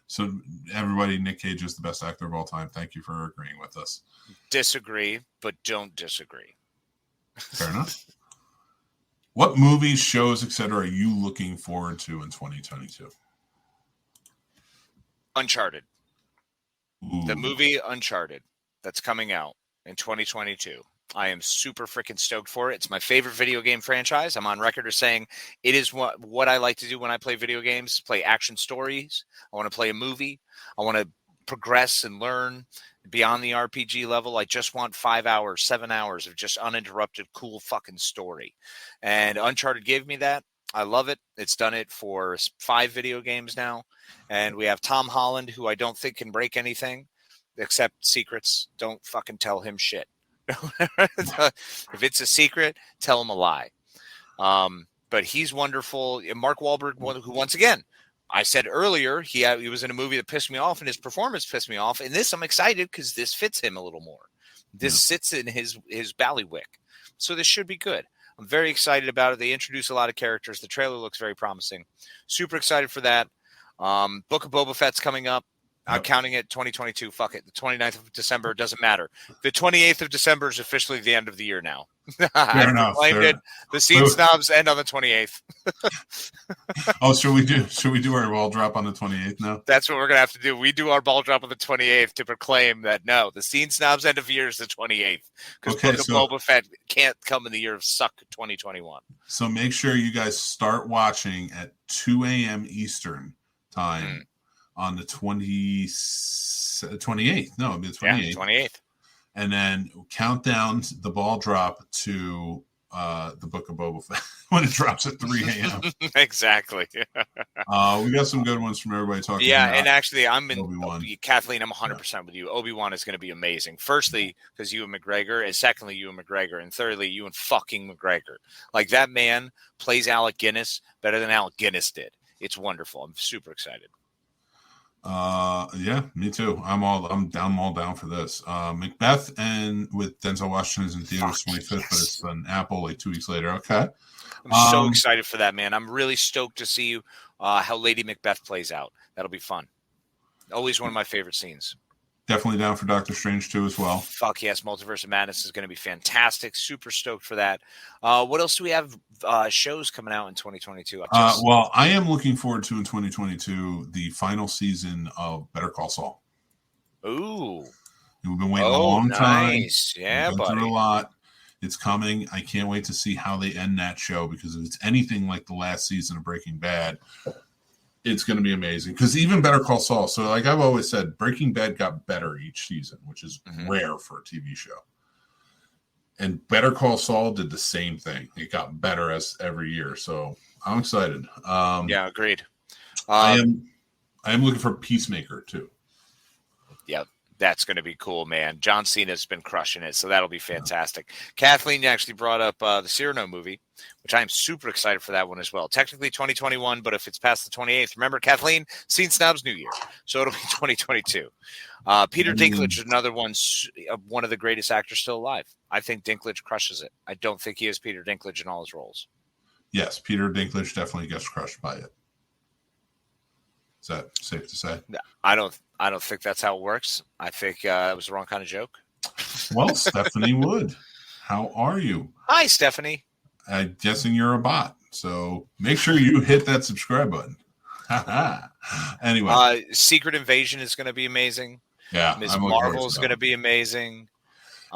So everybody, Nick Cage is the best actor of all time. Thank you for agreeing with us. Disagree, but don't disagree. Fair enough. What movies, shows, etc. are you looking forward to in 2022? Uncharted. Ooh. The movie Uncharted that's coming out in 2022. I am super freaking stoked for it. It's my favorite video game franchise. I'm on record as saying it is what I like to do when I play video games, play action stories. I want to play a movie. I want to progress and learn beyond the RPG level. I just want 5 hours, 7 hours of just uninterrupted, cool fucking story. And Uncharted gave me that. I love it. It's done it for 5 video games now. And we have Tom Holland, who I don't think can break anything except secrets. Don't fucking tell him shit. If it's a secret, tell him a lie. But he's wonderful. Mark Wahlberg, who once again, I said earlier, he was in a movie that pissed me off, and his performance pissed me off. And this, I'm excited because this fits him a little more. This sits in his ballywick, so this should be good. I'm very excited about it. They introduce a lot of characters. The trailer looks very promising. Super excited for that. Book of Boba Fett's coming up. I'm counting it 2022. Fuck it. The 29th of December doesn't matter. The 28th of December is officially the end of the year now. Fair enough. The Scene Snobs end on the 28th. Oh, should we do our ball drop on the 28th now? That's what we're gonna have to do. We do our ball drop on the 28th to proclaim that no, the Scene Snobs end of year is the 28th because Boba Fett can't come in the year of suck 2021. So make sure you guys start watching at 2 a.m. Eastern time. On the 28th. No, it'll be the 28th. Yeah, 28th. And then count down the ball drop to the Book of Boba Fett when it drops at 3 a.m. Exactly. We got some good ones from everybody talking. Yeah, and actually, I'm in Obi-Wan. Kathleen. I'm 100% with you. Obi-Wan is going to be amazing. Firstly, because Ewan McGregor, and secondly, Ewan McGregor, and thirdly, Ewan fucking McGregor. Like that man plays Alec Guinness better than Alec Guinness did. It's wonderful. I'm super excited. Yeah, me too. I'm all down for this. Macbeth and with Denzel Washington is in theaters 25th, but it's on Apple like 2 weeks later. Okay. I'm so excited for that, man. I'm really stoked to see how Lady Macbeth plays out. That'll be fun. Always one of my favorite scenes. Definitely down for Doctor Strange 2 as well. Fuck yes, Multiverse of Madness is going to be fantastic. Super stoked for that. What else do we have shows coming out in 2022? Well, I am looking forward to in 2022 the final season of Better Call Saul. Ooh. We've been waiting a long time. Yeah, buddy. Through a lot. It's coming. I can't wait to see how they end that show because if it's anything like the last season of Breaking Bad, It's going to be amazing because even Better Call Saul. So, like I've always said, Breaking Bad got better each season, which is rare for a TV show. And Better Call Saul did the same thing. It got better as every year. So I'm excited. Yeah, agreed. I am looking for Peacemaker too. Yeah, that's going to be cool, man. John Cena's been crushing it, so that'll be fantastic. Kathleen actually brought up the Cyrano movie, which I am super excited for that one as well. Technically 2021, but if it's past the 28th, remember, Kathleen, Scene Snobs New Year, so it'll be 2022. Peter Dinklage is another one of the greatest actors still alive. I think Dinklage crushes it. I don't think he is Peter Dinklage in all his roles. Yes, Peter Dinklage definitely gets crushed by it. Is that safe to say? I don't think that's how it works. I think that was the wrong kind of joke. Well, Stephanie Wood, how are you? Hi, Stephanie. I'm guessing you're a bot, so make sure you hit that subscribe button. Anyway, Secret Invasion is going to be amazing. Yeah, Ms. Marvel is going to be amazing.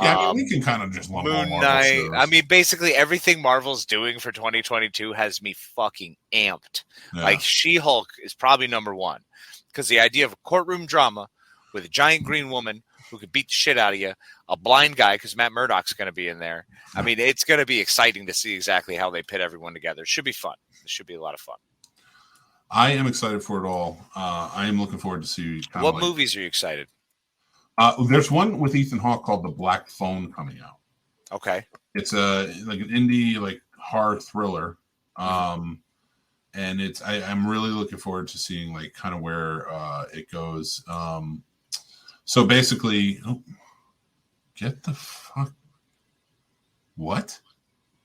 Yeah, I mean, we can kind of just lump Moon Knight. I mean, basically everything Marvel's doing for 2022 has me fucking amped. Yeah. Like She-Hulk is probably number one because the idea of a courtroom drama with a giant green woman who could beat the shit out of you, a blind guy because Matt Murdock's going to be in there. I mean, it's going to be exciting to see exactly how they pit everyone together. It should be fun. It should be a lot of fun. I am excited for it all. I am looking forward to see. What movies are you excited? There's one with Ethan Hawke called The Black Phone coming out. Okay. It's like an indie horror thriller. And I'm really looking forward to seeing kind of where it goes. So basically, get the fuck. What?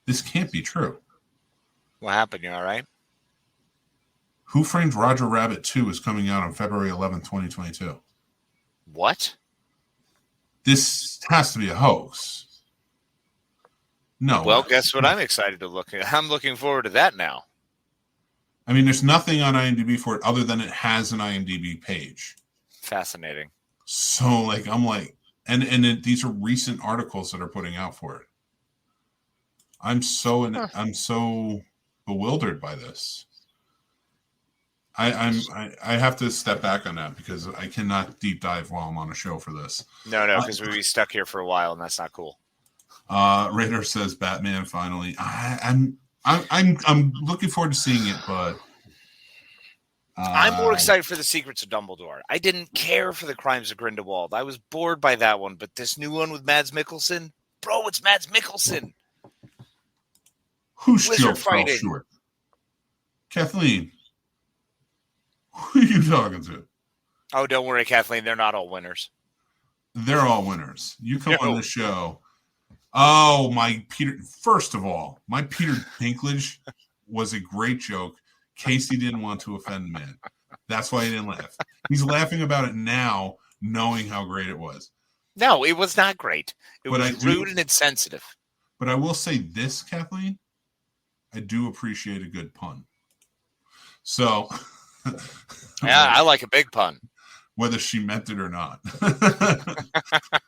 This can't be true. What happened? You all right? Who Framed Roger Rabbit 2 is coming out on February 11th, 2022. What? This has to be a hoax. No. Well, guess what I'm excited to look at? I'm looking forward to that now. I mean, there's nothing on IMDb for it other than it has an IMDb page. Fascinating. So, these are recent articles that are putting out for it. I'm so bewildered by this. I have to step back on that because I cannot deep dive while I'm on a show for this. No, because we'll be stuck here for a while, and that's not cool. Raider says Batman finally. I'm looking forward to seeing it, but I'm more excited for The Secrets of Dumbledore. I didn't care for The Crimes of Grindelwald. I was bored by that one, but this new one with Mads Mikkelsen, bro, it's Mads Mikkelsen. Who's still fighting? Short? Kathleen. Who are you talking to? Oh, don't worry, Kathleen. They're not all winners. They're all winners. You come on the show. Oh, my Peter. First of all, my Peter Dinklage was a great joke. Casey didn't want to offend the man. That's why he didn't laugh. He's laughing about it now, knowing how great it was. No, it was not great. It was rude and insensitive. But I will say this, Kathleen. I do appreciate a good pun. So... Yeah, I like a big pun. Whether she meant it or not.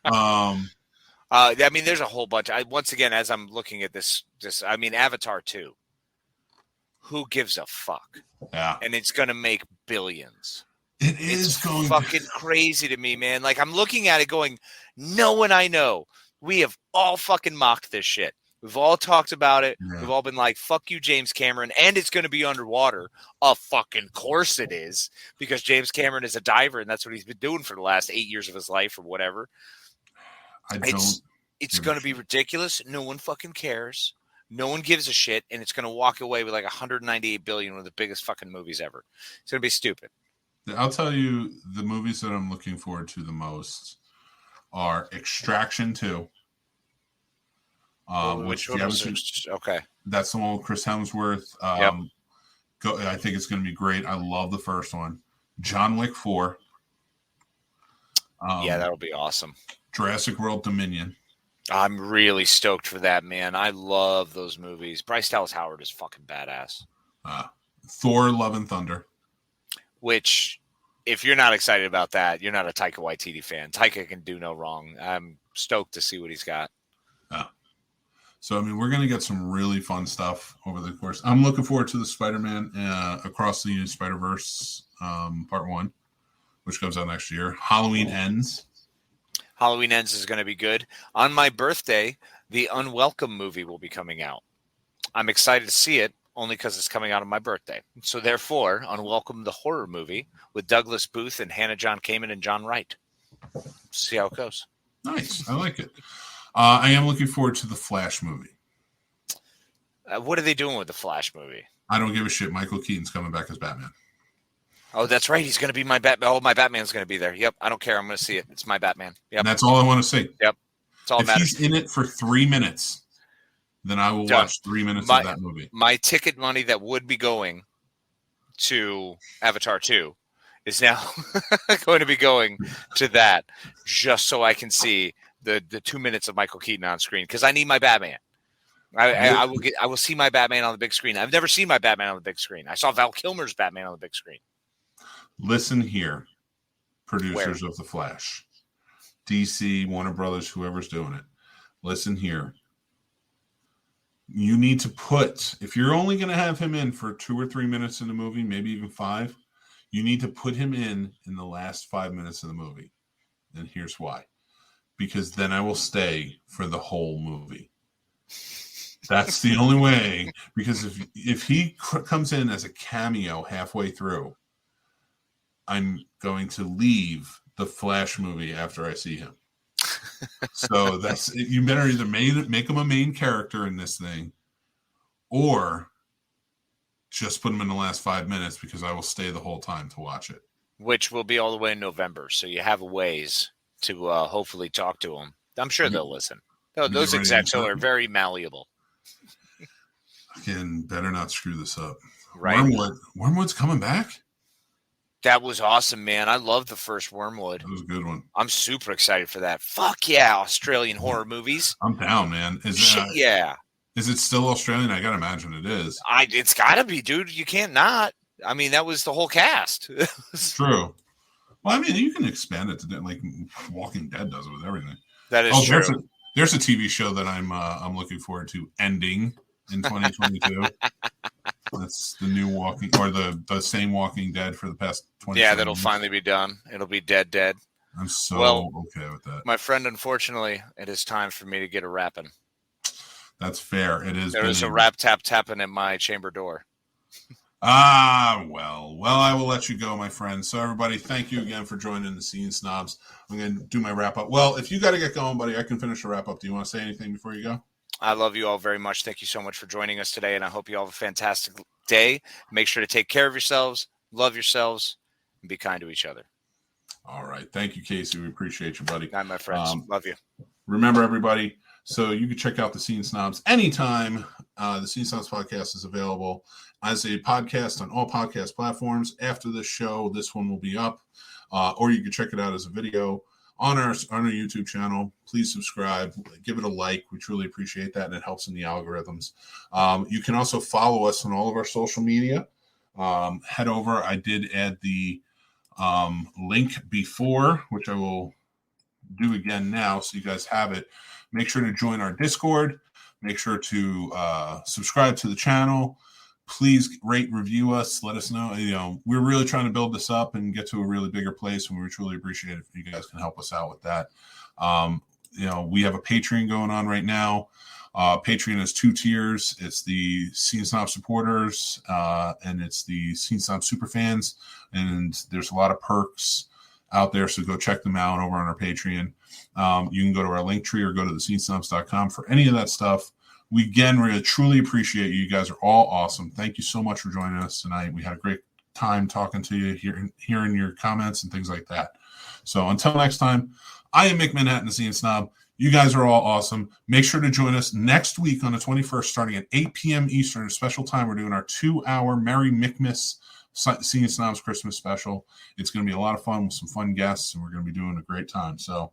I mean, there's a whole bunch. Once again, as I'm looking at this, I mean, Avatar 2. Who gives a fuck? Yeah. And it's going to make billions. It's fucking crazy to me, man. Like, I'm looking at it going, no one I know. We have all fucking mocked this shit. We've all talked about it. Yeah. We've all been like, fuck you, James Cameron. And it's going to be underwater. Fucking course it is. Because James Cameron is a diver, and that's what he's been doing for the last 8 years of his life or whatever. It's going to be ridiculous. No one fucking cares. No one gives a shit. And it's going to walk away with like $198 billion, one of the biggest fucking movies ever. It's going to be stupid. I'll tell you, the movies that I'm looking forward to the most are Extraction 2. Which one? Okay, that's the one with Chris Hemsworth. Yep. I think it's going to be great. I love the first one. John Wick 4. Yeah, that'll be awesome. Jurassic World Dominion. I'm really stoked for that, man. I love those movies. Bryce Dallas Howard is fucking badass. Thor: Love and Thunder. Which, if you're not excited about that, you're not a Taika Waititi fan. Taika can do no wrong. I'm stoked to see what he's got. So, I mean, we're going to get some really fun stuff over the course. I'm looking forward to the Spider-Man Across the Spider-Verse Part 1, which comes out next year. Halloween Ends. Halloween Ends is going to be good. On my birthday, the Unwelcome movie will be coming out. I'm excited to see it only because it's coming out on my birthday. So therefore, Unwelcome, the horror movie with Douglas Booth and Hannah John Kamen and John Wright. See how it goes. Nice. I like it. I am looking forward to the Flash movie. What are they doing with the Flash movie? I don't give a shit. Michael Keaton's coming back as Batman. Oh, that's right. He's going to be my Batman. Oh, my Batman's going to be there. Yep. I don't care. I'm going to see it. It's my Batman. Yep. And that's all I want to see. Yep. That's all if he's in it for 3 minutes, then I will watch 3 minutes of that movie. My ticket money that would be going to Avatar 2 is now going to be going to that just so I can see the 2 minutes of Michael Keaton on screen because I need my Batman. I will see my Batman on the big screen. I've never seen my Batman on the big screen. I saw Val Kilmer's Batman on the big screen. Listen here, producers of The Flash, DC, Warner Brothers, whoever's doing it. Listen here. You need to put, if you're only going to have him in for 2 or 3 minutes in the movie, maybe even 5, you need to put him in the last 5 minutes of the movie. And here's why. Because then I will stay for the whole movie. That's the only way. Because if he comes in as a cameo halfway through, I'm going to leave the Flash movie after I see him. So that's you better either make him a main character in this thing, or just put him in the last 5 minutes because I will stay the whole time to watch it. Which will be all the way in November, so you have a ways to hopefully talk to them. I'm sure they'll listen. Those execs are very malleable. Again, better not screw this up. Right. Wormwood's coming back? That was awesome, man. I love the first Wormwood. That was a good one. I'm super excited for that. Fuck yeah, Australian horror movies. I'm down, man. Yeah. Is it still Australian? I gotta imagine it is. It's gotta be, dude. You can't not. I mean, that was the whole cast. True. Well, I mean, you can expand it to like Walking Dead does it with everything. That is true. There's a TV show that I'm looking forward to ending in 2022. That's the new Walking or the same Walking Dead for the past 20 years. Yeah, that'll finally be done. It'll be dead. I'm so okay with that. My friend, unfortunately, it is time for me to get a rapping. That's fair. It is. There is a rap tapping at my chamber door. Well, I will let you go, my friend. So everybody, thank you again for joining the Scene Snobs. I'm going to do my wrap up. Well, if you got to get going, buddy, I can finish the wrap up. Do you want to say anything before you go? I love you all very much. Thank you so much for joining us today, and I hope you all have a fantastic day. Make sure to take care of yourselves, love yourselves, and be kind to each other. All right. Thank you, Casey. We appreciate you, buddy. Night, my friends. Love you. Remember, everybody, so you can check out the Scene Snobs anytime. The Scene Snobs podcast is available as a podcast on all podcast platforms. After this show, this one will be up, or you can check it out as a video on our YouTube channel. Please subscribe, give it a like. We truly appreciate that, and it helps in the algorithms. You can also follow us on all of our social media. Head over. I did add the link before, which I will do again now, so you guys have it. Make sure to join our Discord. Make sure to subscribe to the channel. Please rate, review us. Let us know. We're really trying to build this up and get to a really bigger place, and we truly appreciate it if you guys can help us out with that. We have a Patreon going on right now. Patreon has 2 tiers. It's the Scene Snob supporters, and it's the Scene Snob super fans. And there's a lot of perks out there, so go check them out over on our Patreon. You can go to our link tree or go to thescenesnobs.com for any of that stuff. We again really truly appreciate you. You guys are all awesome. Thank you so much for joining us tonight. We had a great time talking to you, hearing your comments and things like that. So until next time, I am Mick Manhattan, the Scene Snob. You guys are all awesome. Make sure to join us next week on the 21st, starting at 8 p.m. Eastern, a special time. We're doing our 2-hour Merry Mickmas Scene Snobs Christmas special. It's going to be a lot of fun with some fun guests, and we're going to be doing a great time. So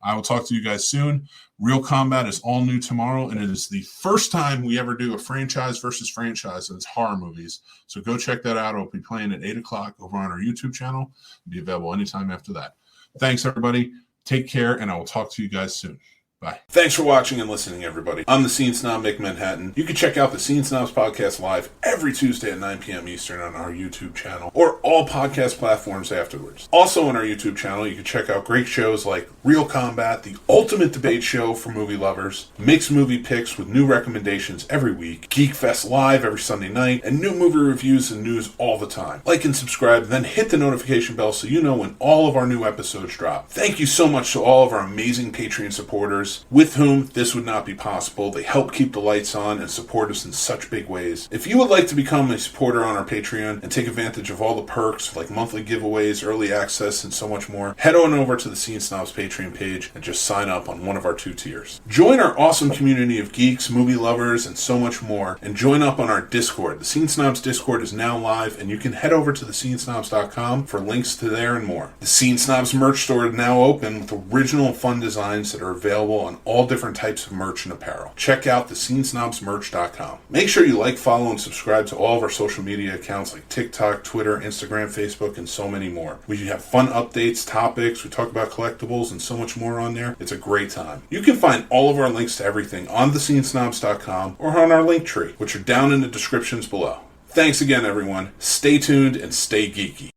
I will talk to you guys soon. Real Combat is all new tomorrow, and it is the first time we ever do a franchise versus franchise, and it's horror movies. So go check that out. It'll be playing at 8 o'clock over on our YouTube channel. It'll be available anytime after that. Thanks, everybody. Take care, and I will talk to you guys soon. Bye. Thanks for watching and listening, everybody. I'm the Scene Snob, Mick Manhattan. You can check out the Scene Snobs podcast live every Tuesday at 9 p.m. Eastern on our YouTube channel or all podcast platforms afterwards. Also on our YouTube channel, you can check out great shows like Real Combat, the ultimate debate show for movie lovers, mixed movie picks with new recommendations every week, Geek Fest Live every Sunday night, and new movie reviews and news all the time. Like and subscribe, then hit the notification bell so you know when all of our new episodes drop. Thank you so much to all of our amazing Patreon supporters, with whom this would not be possible. They help keep the lights on and support us in such big ways. If you would like to become a supporter on our Patreon and take advantage of all the perks like monthly giveaways, early access, and so much more, head on over to the Scene Snobs Patreon page and just sign up on one of our 2 tiers. Join our awesome community of geeks, movie lovers, and so much more, and join up on our Discord. The Scene Snobs Discord is now live, and you can head over to thescenesnobs.com for links to there and more. The Scene Snobs merch store is now open with original and fun designs that are available on all different types of merch and apparel. Check out thescenesnobsmerch.com. Make sure you like, follow, and subscribe to all of our social media accounts like TikTok, Twitter, Instagram, Facebook, and so many more. We have fun updates, topics, we talk about collectibles, and so much more on there. It's a great time. You can find all of our links to everything on thescenesnobs.com or on our link tree, which are down in the descriptions below. Thanks again, everyone. Stay tuned and stay geeky.